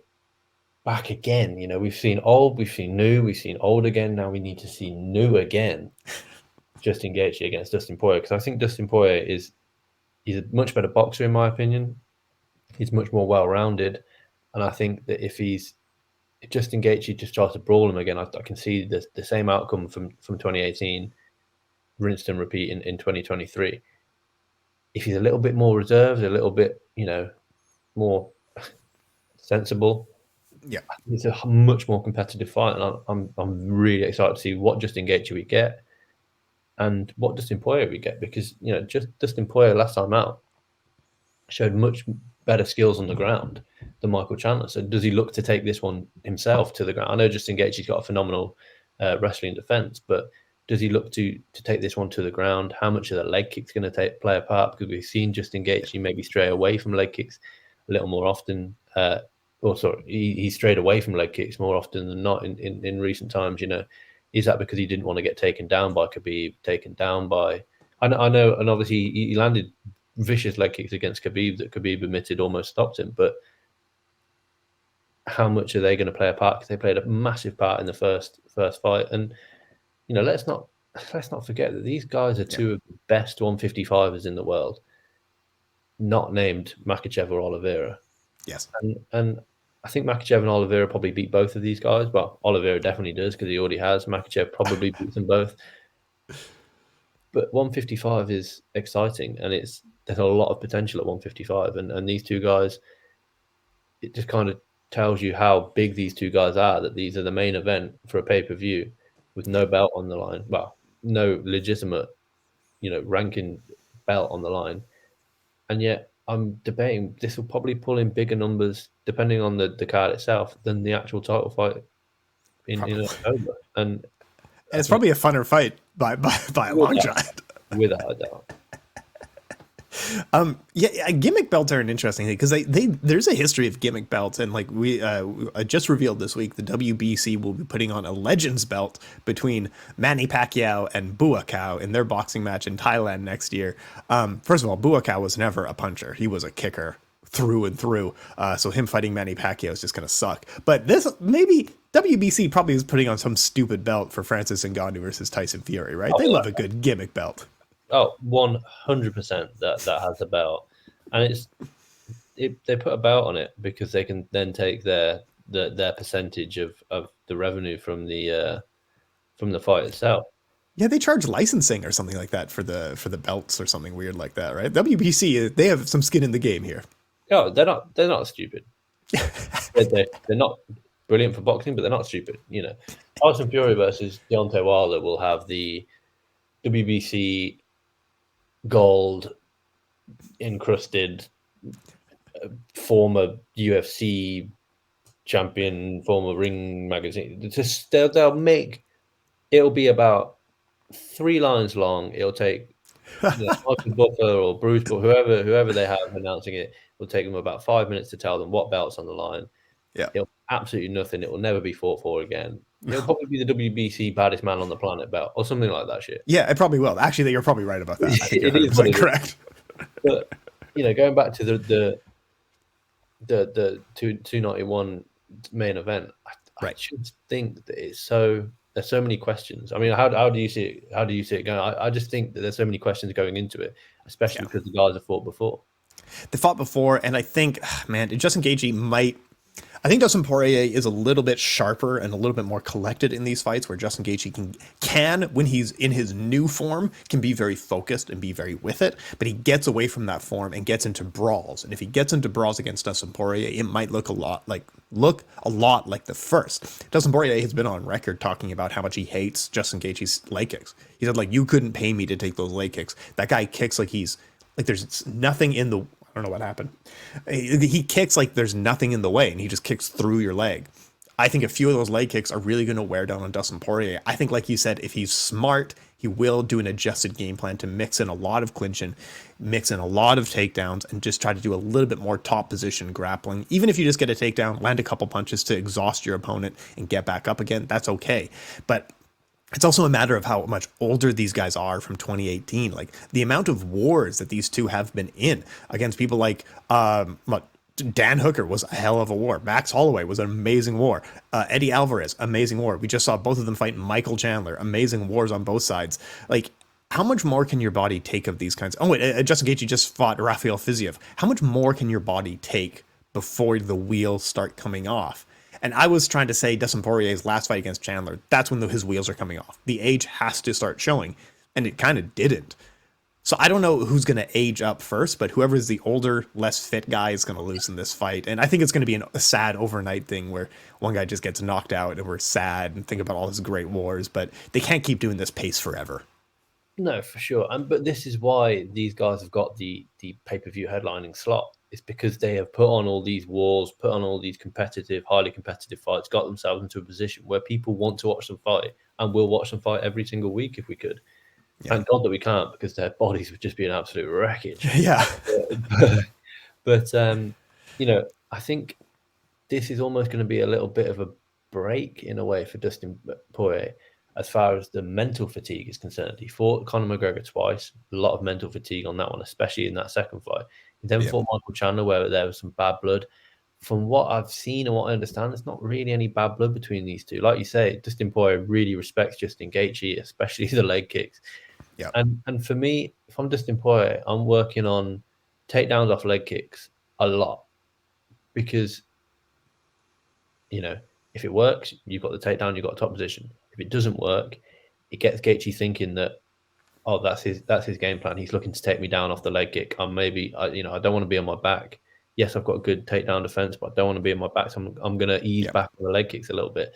back again. We've seen old, we've seen new, we've seen old again. Now we need to see new again. Justin Gaethje against Dustin Poirier, because I think Dustin Poirier he's a much better boxer in my opinion. He's much more well-rounded, and I think that if Justin Gaethje just tries to brawl him again, I can see the same outcome from 2018, rinsed and repeat in 2023. If he's a little bit more reserved, a little bit more sensible, it's a much more competitive fight, and I'm really excited to see what Justin Gaethje we get and what Dustin Poirier we get, because just Dustin Poirier last time out showed much better skills on the ground than Michael Chandler. So does he look to take this one himself to the ground? I know Justin Gaethje's got a phenomenal wrestling defense, but does he look to take this one to the ground? How much of the leg kicks going to play a part? Because we've seen Justin Gaethje maybe stray away from leg kicks a little more often. He strayed away from leg kicks more often than not in recent times. Is that because he didn't want to get taken down by Khabib, taken down by... I know, and obviously he landed vicious leg kicks against Khabib that Khabib admitted almost stopped him, but how much are they going to play a part? Because they played a massive part in the first fight. And let's not forget that these guys are two of the best 155ers in the world, not named Makhachev or Oliveira. Yes. And I think Makhachev and Oliveira probably beat both of these guys. Well, Oliveira definitely does, because he already has. Makhachev probably beats them both. But 155 is exciting, and there's a lot of potential at 155. And these two guys, it just kind of tells you how big these two guys are, that these are the main event for a pay-per-view with no belt on the line. Well, no legitimate, ranking belt on the line. And yet I'm debating this will probably pull in bigger numbers, depending on the card itself, than the actual title fight in October. And it's probably a funner fight by a long shot. Without a doubt. Gimmick belts are an interesting thing, because there's a history of gimmick belts, and like we just revealed this week, the WBC will be putting on a Legends belt between Manny Pacquiao and Błachowicz in their boxing match in Thailand next year. First of all, Błachowicz was never a puncher; he was a kicker through and through. So him fighting Manny Pacquiao is just gonna suck. But this maybe WBC probably is putting on some stupid belt for Francis Ngannou versus Tyson Fury, right? They love a good gimmick belt. Oh, 100% that has a belt, and they put a belt on it because they can then take their percentage of the revenue from the fight itself. Yeah, they charge licensing or something like that for the belts or something weird like that, right? WBC, they have some skin in the game here. Oh, they're not stupid. they're not brilliant for boxing, but they're not stupid. Tyson Fury versus Deontay Wilder will have the WBC gold encrusted former UFC champion, former Ring magazine. It'll be about 3 lines long. It'll take Michael Buffer or Bruce, but whoever they have announcing it, will take them about 5 minutes to tell them what belt's on the line. Yeah. It'll absolutely nothing. It will never be fought for again. It'll probably be the WBC baddest man on the planet belt or something like that shit. Yeah, it probably will. Actually, you're probably right about that. I think you're 100% correct. But going back to the 291 main event, I just think that there's so many questions. I mean, how do you see it? How do you see it going? I just think that there's so many questions going into it, especially because the guys have fought before. They fought before, and I think, man, Justin Gaethje might. I think Dustin Poirier is a little bit sharper and a little bit more collected in these fights, where Justin Gaethje can, when he's in his new form, can be very focused and be very with it, but he gets away from that form and gets into brawls. And if he gets into brawls against Dustin Poirier, it might look a lot like the first. Dustin Poirier has been on record talking about how much he hates Justin Gaethje's leg kicks. He said, like, you couldn't pay me to take those leg kicks. That guy kicks like there's nothing in the. I don't know what happened. He kicks like there's nothing in the way, and he just kicks through your leg. I think a few of those leg kicks are really going to wear down on Dustin Poirier. I think, like you said, if he's smart, he will do an adjusted game plan to mix in a lot of clinching, mix in a lot of takedowns, and just try to do a little bit more top position grappling. Even if you just get a takedown, land a couple punches to exhaust your opponent and get back up again, that's okay. But it's also a matter of how much older these guys are from 2018. Like, the amount of wars that these two have been in against people like Dan Hooker was a hell of a war. Max Holloway was an amazing war. Eddie Alvarez, amazing war. We just saw both of them fight Michael Chandler. Amazing wars on both sides. Like, how much more can your body take of these kinds? Oh, wait, Justin Gaethje just fought Rafael Fiziev. How much more can your body take before the wheels start coming off? And I was trying to say Dustin Poirier's last fight against Chandler, that's when his wheels are coming off. The age has to start showing, and it kind of didn't. So I don't know who's going to age up first, but whoever is the older, less fit guy is going to lose in this fight. And I think it's going to be a sad overnight thing where one guy just gets knocked out and we're sad and think about all his great wars, but they can't keep doing this pace forever. No, for sure. But this is why these guys have got the pay-per-view headlining slot. It's because they have put on all these wars, put on all these competitive, highly competitive fights, got themselves into a position where people want to watch them fight, and we'll watch them fight every single week if we could. Yeah. Thank God that we can't, because their bodies would just be an absolute wreckage. Yeah. But I think this is almost going to be a little bit of a break in a way for Dustin Poirier as far as the mental fatigue is concerned. He fought Conor McGregor twice, a lot of mental fatigue on that one, especially in that second fight. He then fought Michael Chandler, where there was some bad blood. From what I've seen and what I understand, there's not really any bad blood between these two. Like you say, Dustin Poirier really respects Justin Gaethje, especially the leg kicks. Yeah. And for me, if I'm Dustin Poirier, I'm working on takedowns off leg kicks a lot, because if it works, you've got the takedown, you've got a top position. If it doesn't work, it gets Gaethje thinking that, oh, that's his game plan. He's looking to take me down off the leg kick. I don't want to be on my back. Yes, I've got a good takedown defense, but I don't want to be on my back. So I'm going to ease back on the leg kicks a little bit.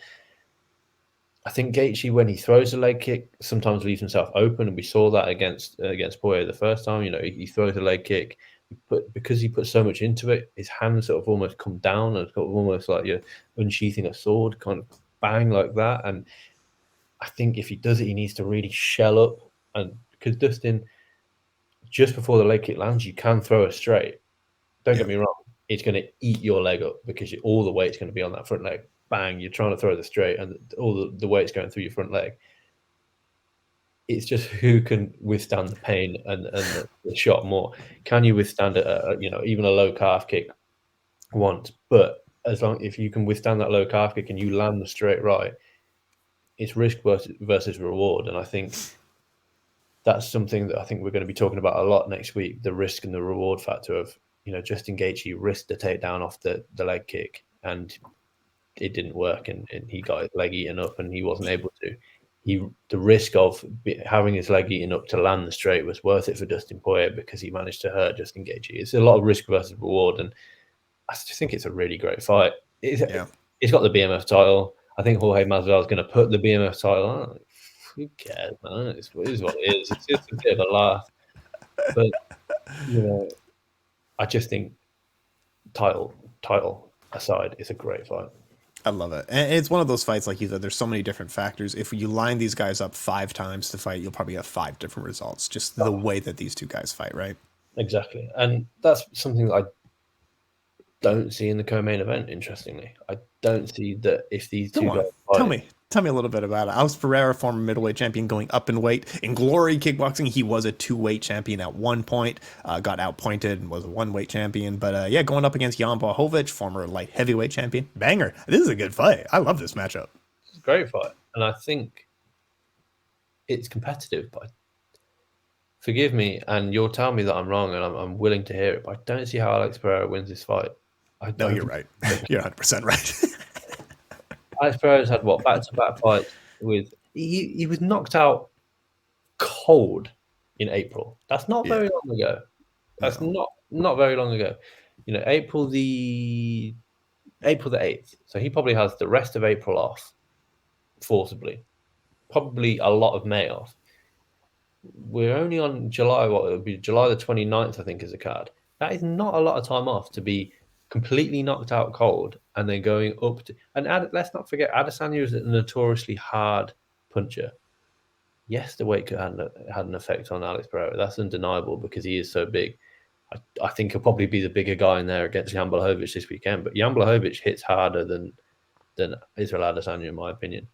I think Gaethje, when he throws a leg kick, sometimes leaves himself open, and we saw that against Poirier the first time. He throws a leg kick, but because he put so much into it, his hands sort of almost come down, and it's got almost like you're unsheathing a sword, kind of bang like that. And I think if he does it, he needs to really shell up. And because Dustin, just before the leg kick lands, you can throw it straight. Don't get me wrong, it's going to eat your leg up, because all the weight's going to be on that front leg. Bang, you're trying to throw the straight, and all the weight's going through your front leg. It's just who can withstand the pain and the shot more. Can you withstand even a low calf kick once? But if you can withstand that low calf kick and you land the straight right, it's risk versus reward. And I think that's something that I think we're going to be talking about a lot next week, the risk and the reward factor of, Justin Gaethje risked the takedown off the leg kick, and it didn't work, and he got his leg eaten up, and he wasn't able to. The risk of having his leg eaten up to land the straight was worth it for Dustin Poirier, because he managed to hurt Justin Gaethje. It's a lot of risk versus reward, and I just think it's a really great fight. He's got the BMF title. I think Jorge Masvidal is going to put the BMF title on. Who cares, man? It is what it is. It's just a bit of a laugh. But, I just think title aside, it's a great fight. I love it. And it's one of those fights, like you said, there's so many different factors. If you line these guys up 5 times to fight, you'll probably have 5 different results. Just the way that these two guys fight, right? Exactly. And that's something that I don't see in the co-main event, interestingly. I don't see that if these two guys fight. Tell me a little bit about it. Alex Pereira, former middleweight champion, going up in weight. In Glory Kickboxing, he was a 2-weight champion at one point, got outpointed and was a 1-weight champion. But going up against Jan Błachowicz, former light heavyweight champion. Banger. This is a good fight. I love this matchup. It's a great fight. And I think it's competitive, but forgive me, and you'll tell me that I'm wrong, and I'm willing to hear it, but I don't see how Alex Pereira wins this fight. No, you're right. You're 100% right. Alex Pereira's had back-to-back fights with he was knocked out cold in April. That's not very long ago. That's not very long ago. April the 8th. So he probably has the rest of April off, forcibly. Probably a lot of May off. We're only on July. It would be July the 29th, I think, is a card. That is not a lot of time off to be completely knocked out cold and then going up to. And let's not forget, Adesanya is a notoriously hard puncher. Yes, the weight had an effect on Alex Pereira. That's undeniable because he is so big. I think he'll probably be the bigger guy in there against Jan Błachowicz this weekend. But Jan Błachowicz hits harder than Israel Adesanya, in my opinion.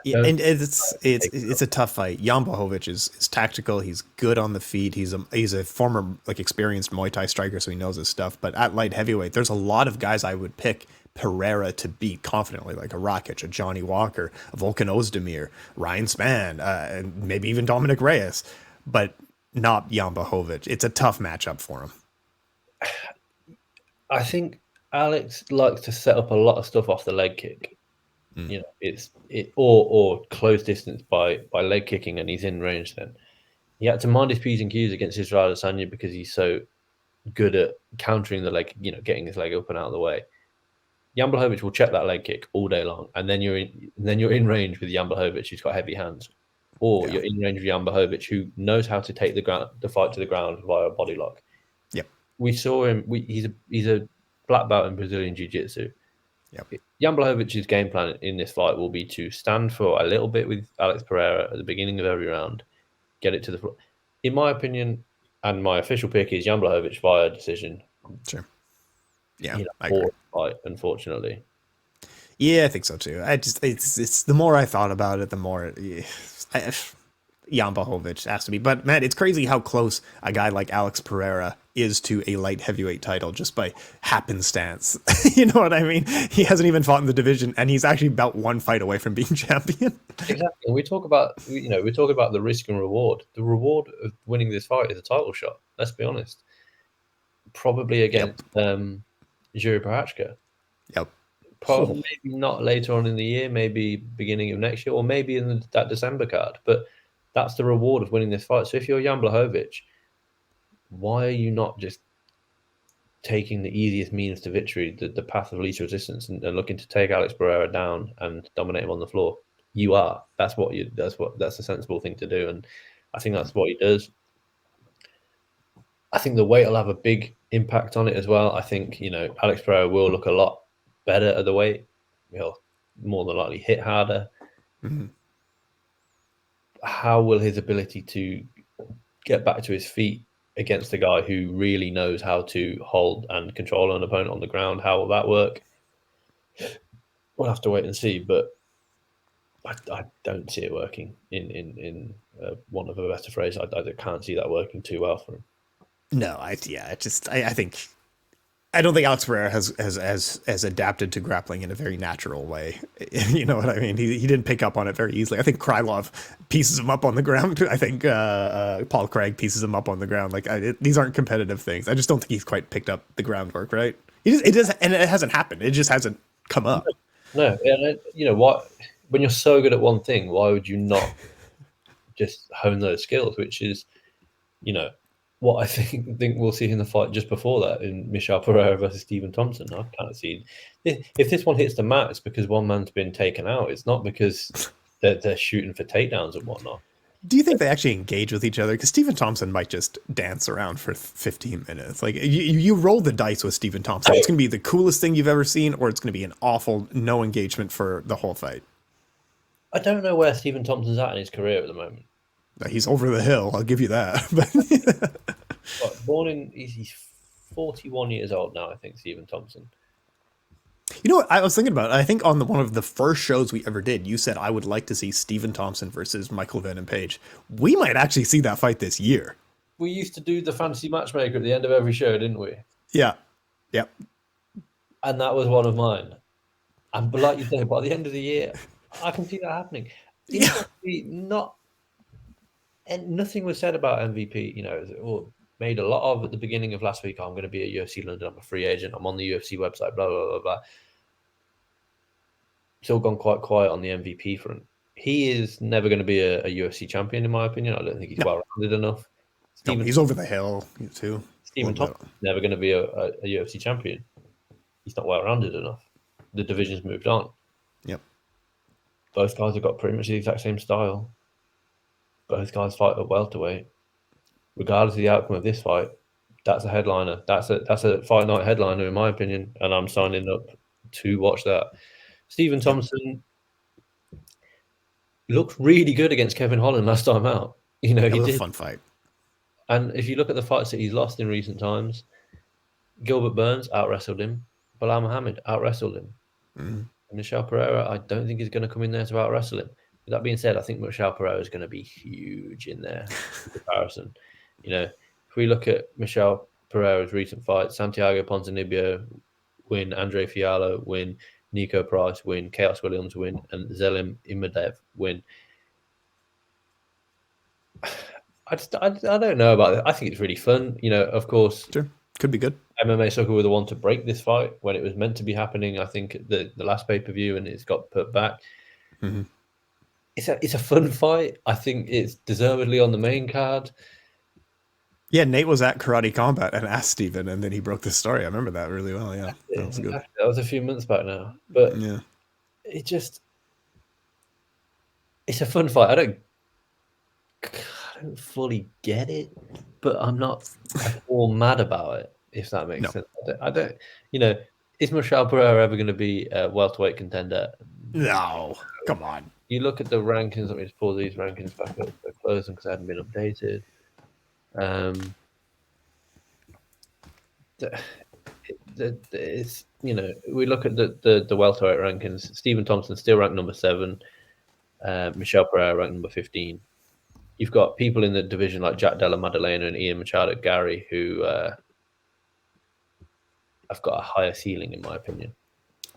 Yeah, and it's a tough fight. Jan Błachowicz is tactical. He's good on the feet. He's a former experienced Muay Thai striker, so he knows his stuff. But at light heavyweight, there's a lot of guys I would pick Pereira to beat confidently, like a Rakic, a Johnny Walker, a Volkan Ozdemir, Ryan Spann, and maybe even Dominic Reyes, but not Jan Błachowicz. It's a tough matchup for him. I think Alex likes to set up a lot of stuff off the leg kick. Or close distance by leg kicking, and he's in range. Then he had to mind his P's and Q's against Israel Adesanya because he's so good at countering the leg, getting his leg up and out of the way. Jan Błachowicz will check that leg kick all day long, and then you're in range with Jan Błachowicz, who's got heavy hands, or you're in range with Jan Błachowicz, who knows how to take the fight to the ground via a body lock. Yep, we saw him. He's a black belt in Brazilian Jiu-Jitsu. Yep. Jan Blachowicz' game plan in this fight will be to stand for a little bit with Alex Pereira at the beginning of every round, get it to the floor. In my opinion, and my official pick is Jan Blachowicz via decision. Sure. Yeah, I agree. Fight, unfortunately. Yeah, I think so too. It's the more I thought about it, the more Jan Błachowicz has to be. But man, it's crazy how close a guy like Alex Pereira is to a light heavyweight title just by happenstance. You know what I mean? He hasn't even fought in the division, and he's actually about one fight away from being champion. Exactly. We talk about the risk and reward. The reward of winning this fight is a title shot. Let's be honest. Probably against Jiri Prochazka. Yep. Probably maybe not later on in the year, maybe beginning of next year, or maybe in that December card. But that's the reward of winning this fight. So if you're Jan Blachowicz, why are you not just taking the easiest means to victory, the path of least resistance, and looking to take Alex Pereira down and dominate him on the floor? You are. That's a sensible thing to do, and I think that's what he does. I think the weight will have a big impact on it as well. I think Alex Pereira will look a lot better at the weight. He'll more than likely hit harder. Mm-hmm. How will his ability to get back to his feet against a guy who really knows how to hold and control an opponent on the ground, how will that work? We'll have to wait and see, but I don't see it working in one of a better phrase. I can't see that working too well for him. No, I think I don't think Alex Pereira has adapted to grappling in a very natural way. You know what I mean? He didn't pick up on it very easily. I think Krylov pieces him up on the ground. I think Paul Craig pieces him up on the ground. These aren't competitive things. I just don't think he's quite picked up the groundwork, right? It hasn't happened. It just hasn't come up. No, and what? When you're so good at one thing, why would you not just hone those skills? Which is, what I think we'll see in the fight just before that in Michel Pereira versus Stephen Thompson. I can't see if this one hits the mat, it's because one man's been taken out. It's not because they're shooting for takedowns and whatnot. Do you think they actually engage with each other? Because Stephen Thompson might just dance around for 15 minutes. Like you roll the dice with Stephen Thompson. It's going to be the coolest thing you've ever seen, or it's going to be an awful no engagement for the whole fight. I don't know where Stephen Thompson's at in his career at the moment. He's over the hill. I'll give you that. But he's 41 years old now. I think Stephen Thompson. You know what I was thinking about? I think on one of the first shows we ever did, you said I would like to see Stephen Thompson versus Michael Venom Page. We might actually see that fight this year. We used to do the fantasy matchmaker at the end of every show, didn't we? Yeah. Yep. And that was one of mine. And like you say, by the end of the year, I can see that happening. Yeah. And nothing was said about MVP. You know, made a lot of at the beginning of last week. I'm going to be at UFC London. I'm a free agent. I'm on the UFC website. Blah blah blah blah. Still gone quite quiet on the MVP front. He is never going to be a UFC champion, in my opinion. I don't think he's well-rounded enough. He's over the hill too. Stephen Thompson's never going to be a UFC champion. He's not well-rounded enough. The division's moved on. Yep. Both guys have got pretty much the exact same style. Both guys fight at welterweight. Regardless of the outcome of this fight, that's a headliner. That's a fight night headliner, in my opinion, and I'm signing up to watch that. Stephen Thompson looked really good against Kevin Holland last time out. You know, he did a fun fight. And if you look at the fights that he's lost in recent times, Gilbert Burns out-wrestled him. Bilal Muhammad out-wrestled him. Mm-hmm. Michel Pereira, I don't think he's going to come in there to out-wrestle him. With that being said, I think Michel Pereira is going to be huge in there in comparison. You know, if we look at Michel Pereira's recent fights, Santiago Ponzinibbio win, Andre Fiallo win, Nico Price win, Chaos Williams win, and Zelim Imadev win. I don't know about it. I think it's really fun. You know, of course, sure, could be good. MMA Sucka were the one to break this fight when it was meant to be happening. I think the last pay-per-view, and it's got put back. Mm-hmm. It's a fun fight. I think it's deservedly on the main card. Yeah, Nate was at Karate Combat and asked Stephen, and then he broke the story. I remember that really well. Yeah, that was good. That was a few months back now, but yeah, it's a fun fight. I don't fully get it, but I'm not all mad about it. If that makes sense, I don't. You know, is Michel Pereira ever going to be a welterweight contender? No, come on. You look at the rankings. Let me just pull these rankings back up. They're closing because they hadn't been updated. It's, you know, we look at the welterweight rankings. Stephen Thompson still ranked number 7. Michel Pereira ranked number 15. You've got people in the division like Jack Della Maddalena and Ian Machado Gary who have got a higher ceiling, in my opinion.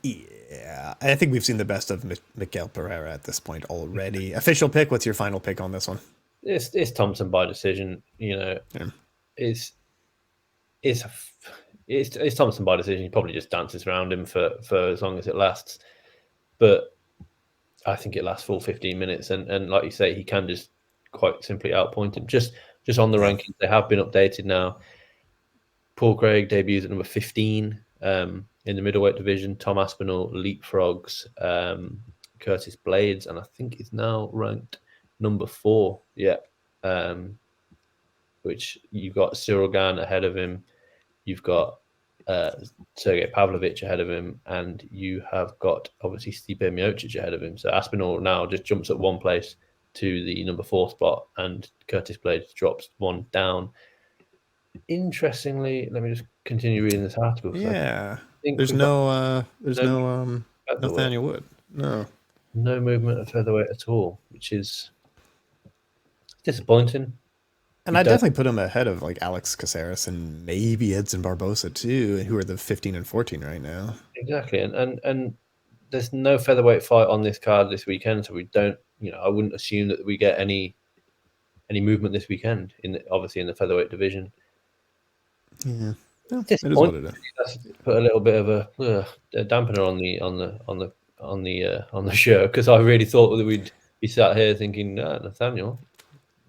Yeah, I think we've seen the best of Michel Pereira at this point already. Official pick. What's your final pick on this one? It's Thompson by decision. You know, it's Thompson by decision. He probably just dances around him for as long as it lasts. But I think it lasts full 15 minutes, and like you say, he can just quite simply outpoint him. Just on the rankings, they have been updated now. Paul Craig debuts at number 15 in the middleweight division. Tom Aspinall leapfrogs Curtis Blades, and I think is now ranked number 4. Yeah. Which you've got Cyril Gane ahead of him. You've got Sergey Pavlovich ahead of him, and you have got obviously Stipe Miocic ahead of him. So Aspinall now just jumps at one place to the number 4 spot, and Curtis Blades drops one down. Interestingly, let me just continue reading this article. Yeah, there's no Nathaniel Wood. No movement of featherweight at all, which is disappointing. And I definitely put him ahead of like Alex Caceres and maybe Edson Barbosa too, who are the 15 and 14 right now. Exactly, and there's no featherweight fight on this card this weekend, so we don't. You know, I wouldn't assume that we get any movement this weekend obviously in the featherweight division. Yeah, well, it is what it is. That's put a little bit of a dampener on the show, because I really thought that we'd be sat here thinking, Nathaniel,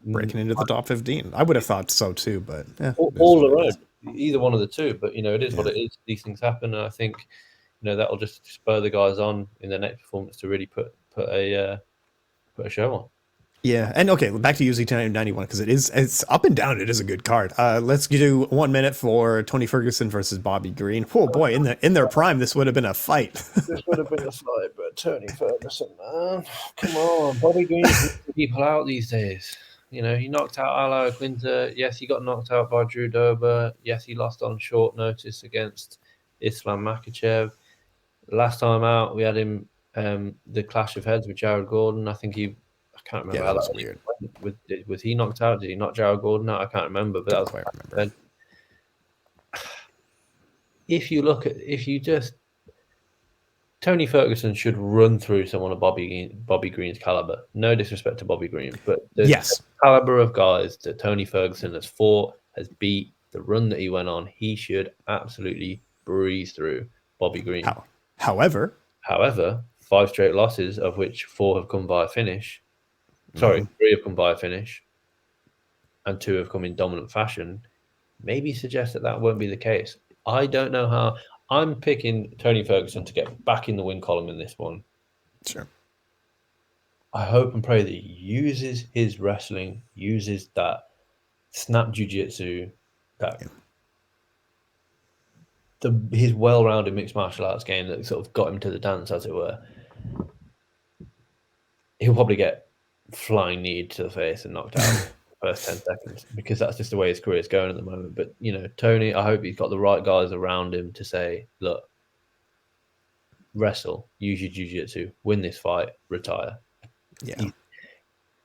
breaking into the top 15. I would have thought so too, but it is all what it their is. own, either one of the two. But it is what it is. These things happen, and I think that'll just spur the guys on in their next performance to really put a show on. Yeah, and okay, back to UFC 1091 because it's up and down. It is a good card. Let's do 1 minute for Tony Ferguson versus Bobby Green. Oh boy, in their prime, this would have been a fight. This would have been a fight, but Tony Ferguson, man, come on, Bobby Green people out these days. He knocked out Ala Quinta. Yes, he got knocked out by Drew Dober. Yes, he lost on short notice against Islam Makhachev. Last time out, we had him the clash of heads with Jared Gordon. I can't remember. Yeah, that was weird. Was he knocked out? Did he knock Jared Gordon out? I can't remember. But Don't quite remember. Tony Ferguson should run through someone of Bobby Green's caliber. No disrespect to Bobby Green, but the caliber of guys that Tony Ferguson has fought, has beat, the run that he went on, he should absolutely breeze through Bobby Green. However, 5 straight losses, of which 4 have come by a finish. Sorry, 3 have come by a finish, and 2 have come in dominant fashion. Maybe suggest that won't be the case. I don't know how. I'm picking Tony Ferguson to get back in the win column in this one. Sure. I hope and pray that he uses his wrestling, uses that snap jiu-jitsu, his well-rounded mixed martial arts game that sort of got him to the dance, as it were. He'll probably get flying knee to the face and knocked out in the first 10 seconds because that's just the way his career is going at the moment. But, Tony, I hope he's got the right guys around him to say, look, wrestle, use your jiu-jitsu, win this fight, retire. Yeah.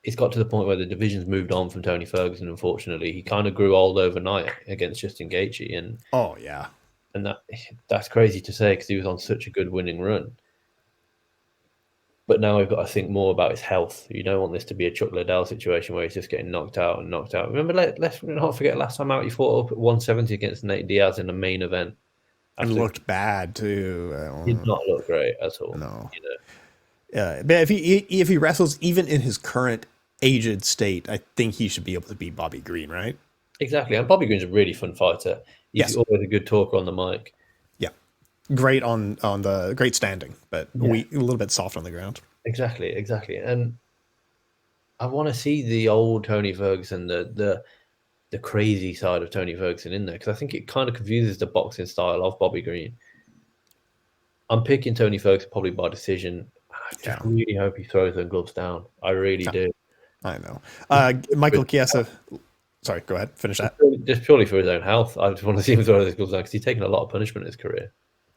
It's got to the point where the division's moved on from Tony Ferguson, unfortunately. He kind of grew old overnight against Justin Gaethje. And that's crazy to say because he was on such a good winning run. But now we've got to think more about his health. You don't want this to be a Chuck Liddell situation where he's just getting knocked out and knocked out. Remember, let's not forget last time out he fought up at 170 against Nate Diaz in the main event. And looked bad too. Did not look great at all. No. But if he wrestles even in his current aged state, I think he should be able to beat Bobby Green, right? Exactly. And Bobby Green's a really fun fighter. He's always a good talker on the mic. Yeah. Great on the great standing, but a little bit soft on the ground. Exactly. And I want to see the old Tony Ferguson, the crazy side of Tony Ferguson in there, because I think it kind of confuses the boxing style of Bobby Green. I'm picking Tony Ferguson probably by decision. I just really hope he throws those gloves down. I really do. I know. Michael Chiesa. Sorry, go ahead. Finish that. Just purely for his own health. I just want to see him throw those gloves down because he's taken a lot of punishment in his career.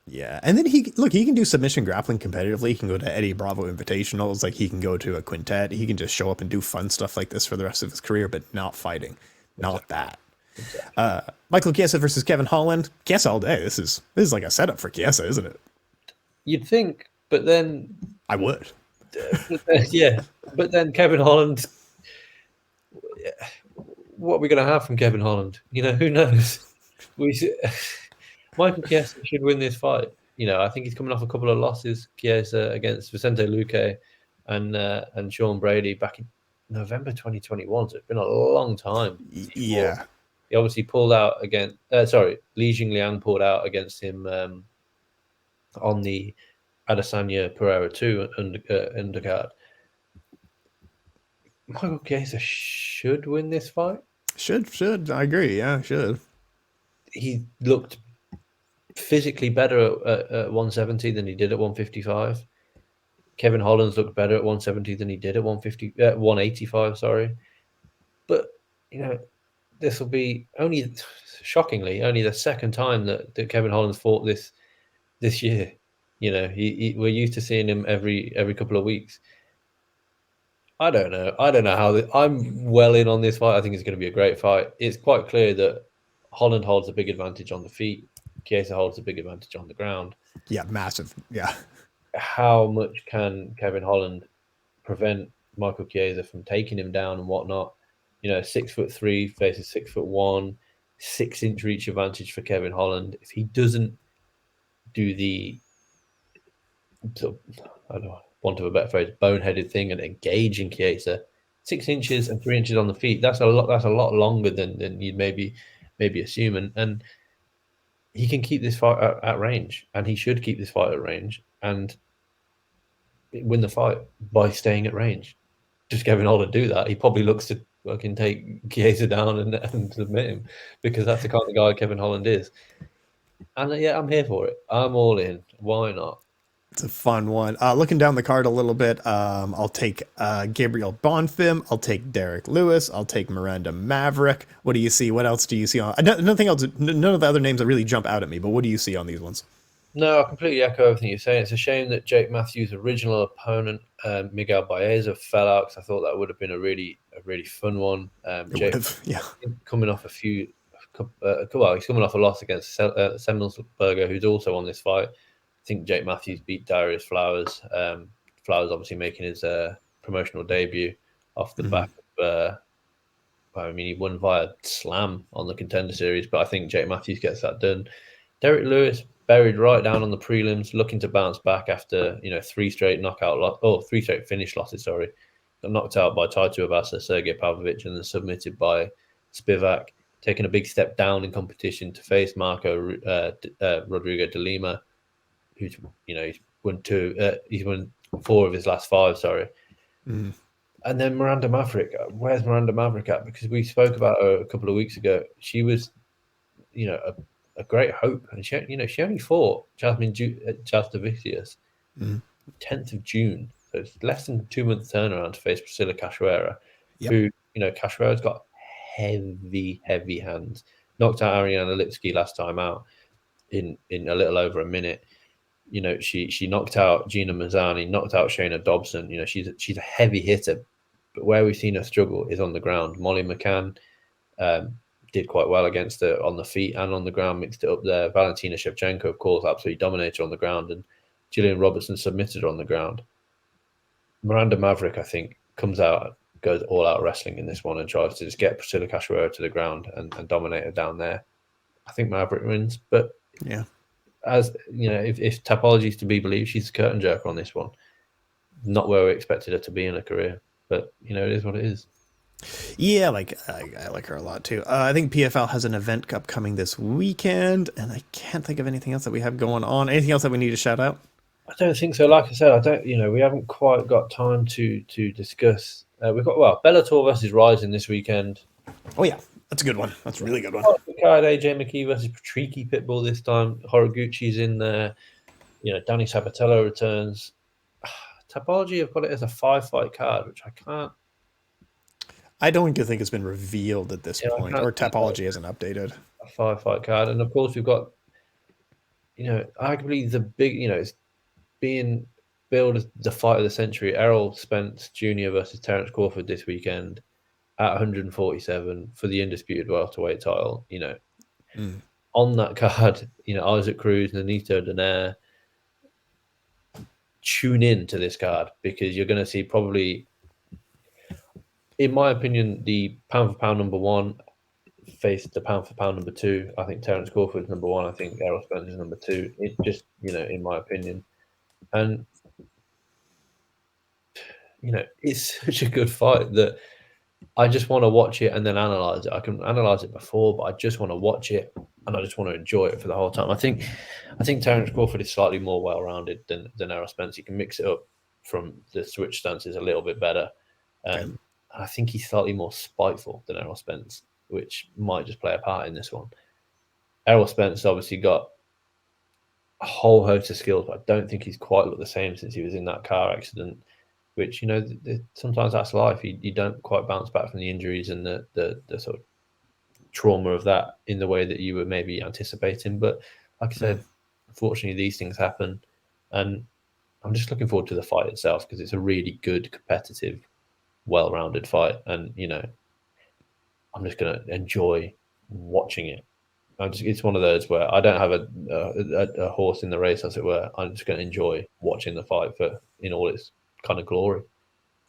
Yeah, and then he can do submission grappling competitively. He can go to Eddie Bravo Invitationals. Like, he can go to a quintet. He can just show up and do fun stuff like this for the rest of his career, but not fighting. Not that. Exactly. Michael Chiesa versus Kevin Holland. Chiesa all day. This is like a setup for Chiesa, isn't it? You'd think, but then I would. But then Kevin Holland. What are we going to have from Kevin Holland? Who knows? Michael Chiesa should win this fight. I think he's coming off a couple of losses. Chiesa against Vicente Luque and Sean Brady back in November 2021. So it's been a long time. Yeah. He obviously pulled out against. Li Jingliang pulled out against him on the Adesanya Pereira 2 undercard. Michael Chiesa should win this fight. Should. I agree. Yeah, should. He looked physically better at 170 than he did at 155. Kevin Holland's looked better at 170 than he did at 185. Sorry, but this will be shockingly only the second time that Kevin Holland's fought this year. We're used to seeing him every couple of weeks. I don't know how I'm well in on this fight. I think it's going to be a great fight. It's quite clear that Holland holds a big advantage on the feet. Chiesa holds a big advantage on the ground. Yeah, massive. Yeah. How much can Kevin Holland prevent Michael Chiesa from taking him down and whatnot? 6'3" faces 6'1", 6-inch reach advantage for Kevin Holland. If he doesn't do the I don't know, want of a better phrase, boneheaded thing and engage in Chiesa, 6 inches and 3 inches on the feet. That's a lot. That's a lot longer than you'd maybe assume. And he can keep this fight at range, and he should keep this fight at range and win the fight by staying at range. Just Kevin Holland do that, he probably looks to fucking take Chiesa down and submit him, because that's the kind of guy Kevin Holland is. And yeah, I'm here for it. I'm all in. Why not? It's a fun one. Looking down the card a little bit, I'll take Gabriel Bonfim. I'll take Derek Lewis. I'll take Miranda Maverick. What do you see? What else do you see on? Nothing else. None of the other names that really jump out at me. But what do you see on these ones? No, I completely echo everything you're saying. It's a shame that Jake Matthews' original opponent, Miguel Baeza, fell out, because I thought that would have been a really fun one. Jake, Yeah. coming off he's coming off a loss against Semelsberger, who's also on this fight. I think Jake Matthews beat Darius Flowers. Flowers obviously making his promotional debut off the back of. I mean, he won via slam on the Contender Series, but I think Jake Matthews gets that done. Derek Lewis buried right down on the prelims, looking to bounce back after 3 straight three straight finish losses. Sorry, got knocked out by Tai Tuivasa, Sergey Pavlovich, and then submitted by Spivak. Taking a big step down in competition to face Marco Rodrigo de Lima, who's he's won 2. He's won 4 of his last 5. Sorry. Mm. And then Miranda Maverick. Where's Miranda Maverick at? Because we spoke about her a couple of weeks ago. She was, a great hope, and she only fought Jasmine Jasdavicius 10th of June, so it's less than 2 months turnaround to face Priscilla Cachoeira, who Cachoeira's got heavy hands. Knocked out Ariana Lipsky last time out in a little over a minute. She knocked out Gina Mazzani, knocked out Shayna Dobson. She's a heavy hitter, but where we've seen her struggle is on the ground. Molly McCann did quite well against her on the feet and on the ground, mixed it up there. Valentina Shevchenko, of course, absolutely dominated her on the ground, and Gillian Robertson submitted her on the ground. Miranda Maverick, I think, comes out, goes all out wrestling in this one, and tries to just get Priscilla Cachoeira to the ground and dominate her down there. I think Maverick wins, but yeah, as if Tapology is to be believed, she's a curtain jerker on this one. Not where we expected her to be in her career, but it is what it is. Yeah, I like her a lot too. I think PFL has an event cup coming this weekend, and I can't think of anything else that we have going on. Anything else that we need to shout out? I don't think so. Like I said, I don't. We haven't quite got time to discuss. We've got Bellator versus Rising this weekend. Oh yeah, that's a good one. That's a really good one. Card AJ McKee versus Patricky Pitbull this time. Horiguchi's in there. Danny Sabatello returns. Tapology have got it as a 5-fight card, which I can't. I don't think it's been revealed at this point, or Tapology hasn't updated. A 5-fight card, and of course we've got, arguably the big, it's being billed as the fight of the century. Errol Spence Jr. versus Terence Crawford this weekend at 147 for the undisputed welterweight title. On that card, Isaac Cruz, Nonito Donaire. Tune in to this card, because you're going to see probably, in my opinion, the pound for pound number 1 face the pound for pound number 2. I think Terence Crawford is number 1. I think Errol Spence is number 2. It just, in my opinion. And, it's such a good fight that I just want to watch it and then analyze it. I can analyze it before, but I just want to watch it and I just want to enjoy it for the whole time. I think Terence Crawford is slightly more well-rounded than Errol Spence. He can mix it up from the switch stances a little bit better. And I think he's slightly more spiteful than Errol Spence, which might just play a part in this one. Errol Spence obviously got a whole host of skills, but I don't think he's quite looked the same since he was in that car accident, which, sometimes that's life. You don't quite bounce back from the injuries and the sort of trauma of that in the way that you were maybe anticipating. But like I said, unfortunately, these things happen. And I'm just looking forward to the fight itself, because it's a really good, competitive, well-rounded fight. And, I'm just going to enjoy watching it. It's one of those where I don't have a horse in the race, as it were. I'm just going to enjoy watching the fight in all its kind of glory.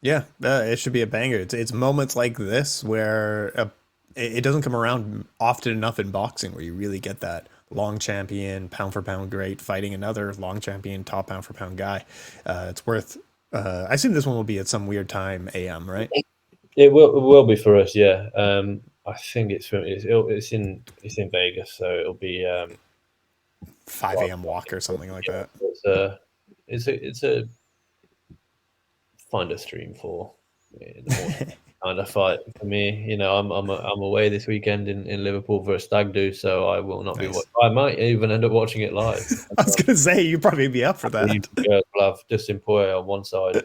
Yeah, it should be a banger. It's moments like this where it doesn't come around often enough in boxing, where you really get that long champion, pound for pound great fighting another long champion, top pound for pound guy. It's worth. I assume this one will be at some weird time AM, right? It will be for us, yeah. I think it's in Vegas, so it'll be 5 a.m. walk or something like that. it's a find a stream for in the morning kind of fight for me. You know, I'm away this weekend in Liverpool for a stag do, so I will not be Nice. watching. I might even end up watching it live. I was gonna say you'd probably be up for that. We'll have Dustin Poirier on one side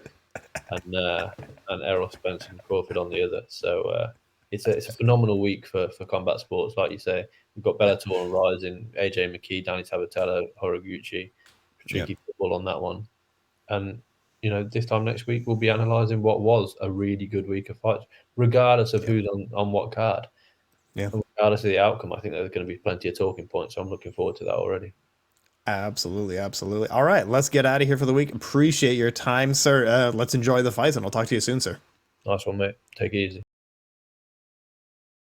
and Errol Spence and Crawford on the other. So it's a phenomenal week for combat sports, like you say. We've got Bellator on Rising, AJ McKee, Danny Tabatella, Horiguchi, Yep. tricky football on that one. And you know, this time next week we'll be analysing what was a really good week of fights, regardless of who's on what card. Yeah. And regardless of the outcome, I think there's going to be plenty of talking points. So I'm looking forward to that already. Absolutely, absolutely. All right, let's get out of here for the week. Appreciate your time, sir. Let's enjoy the fights, and I'll talk to you soon, sir. Nice one, mate. Take it easy.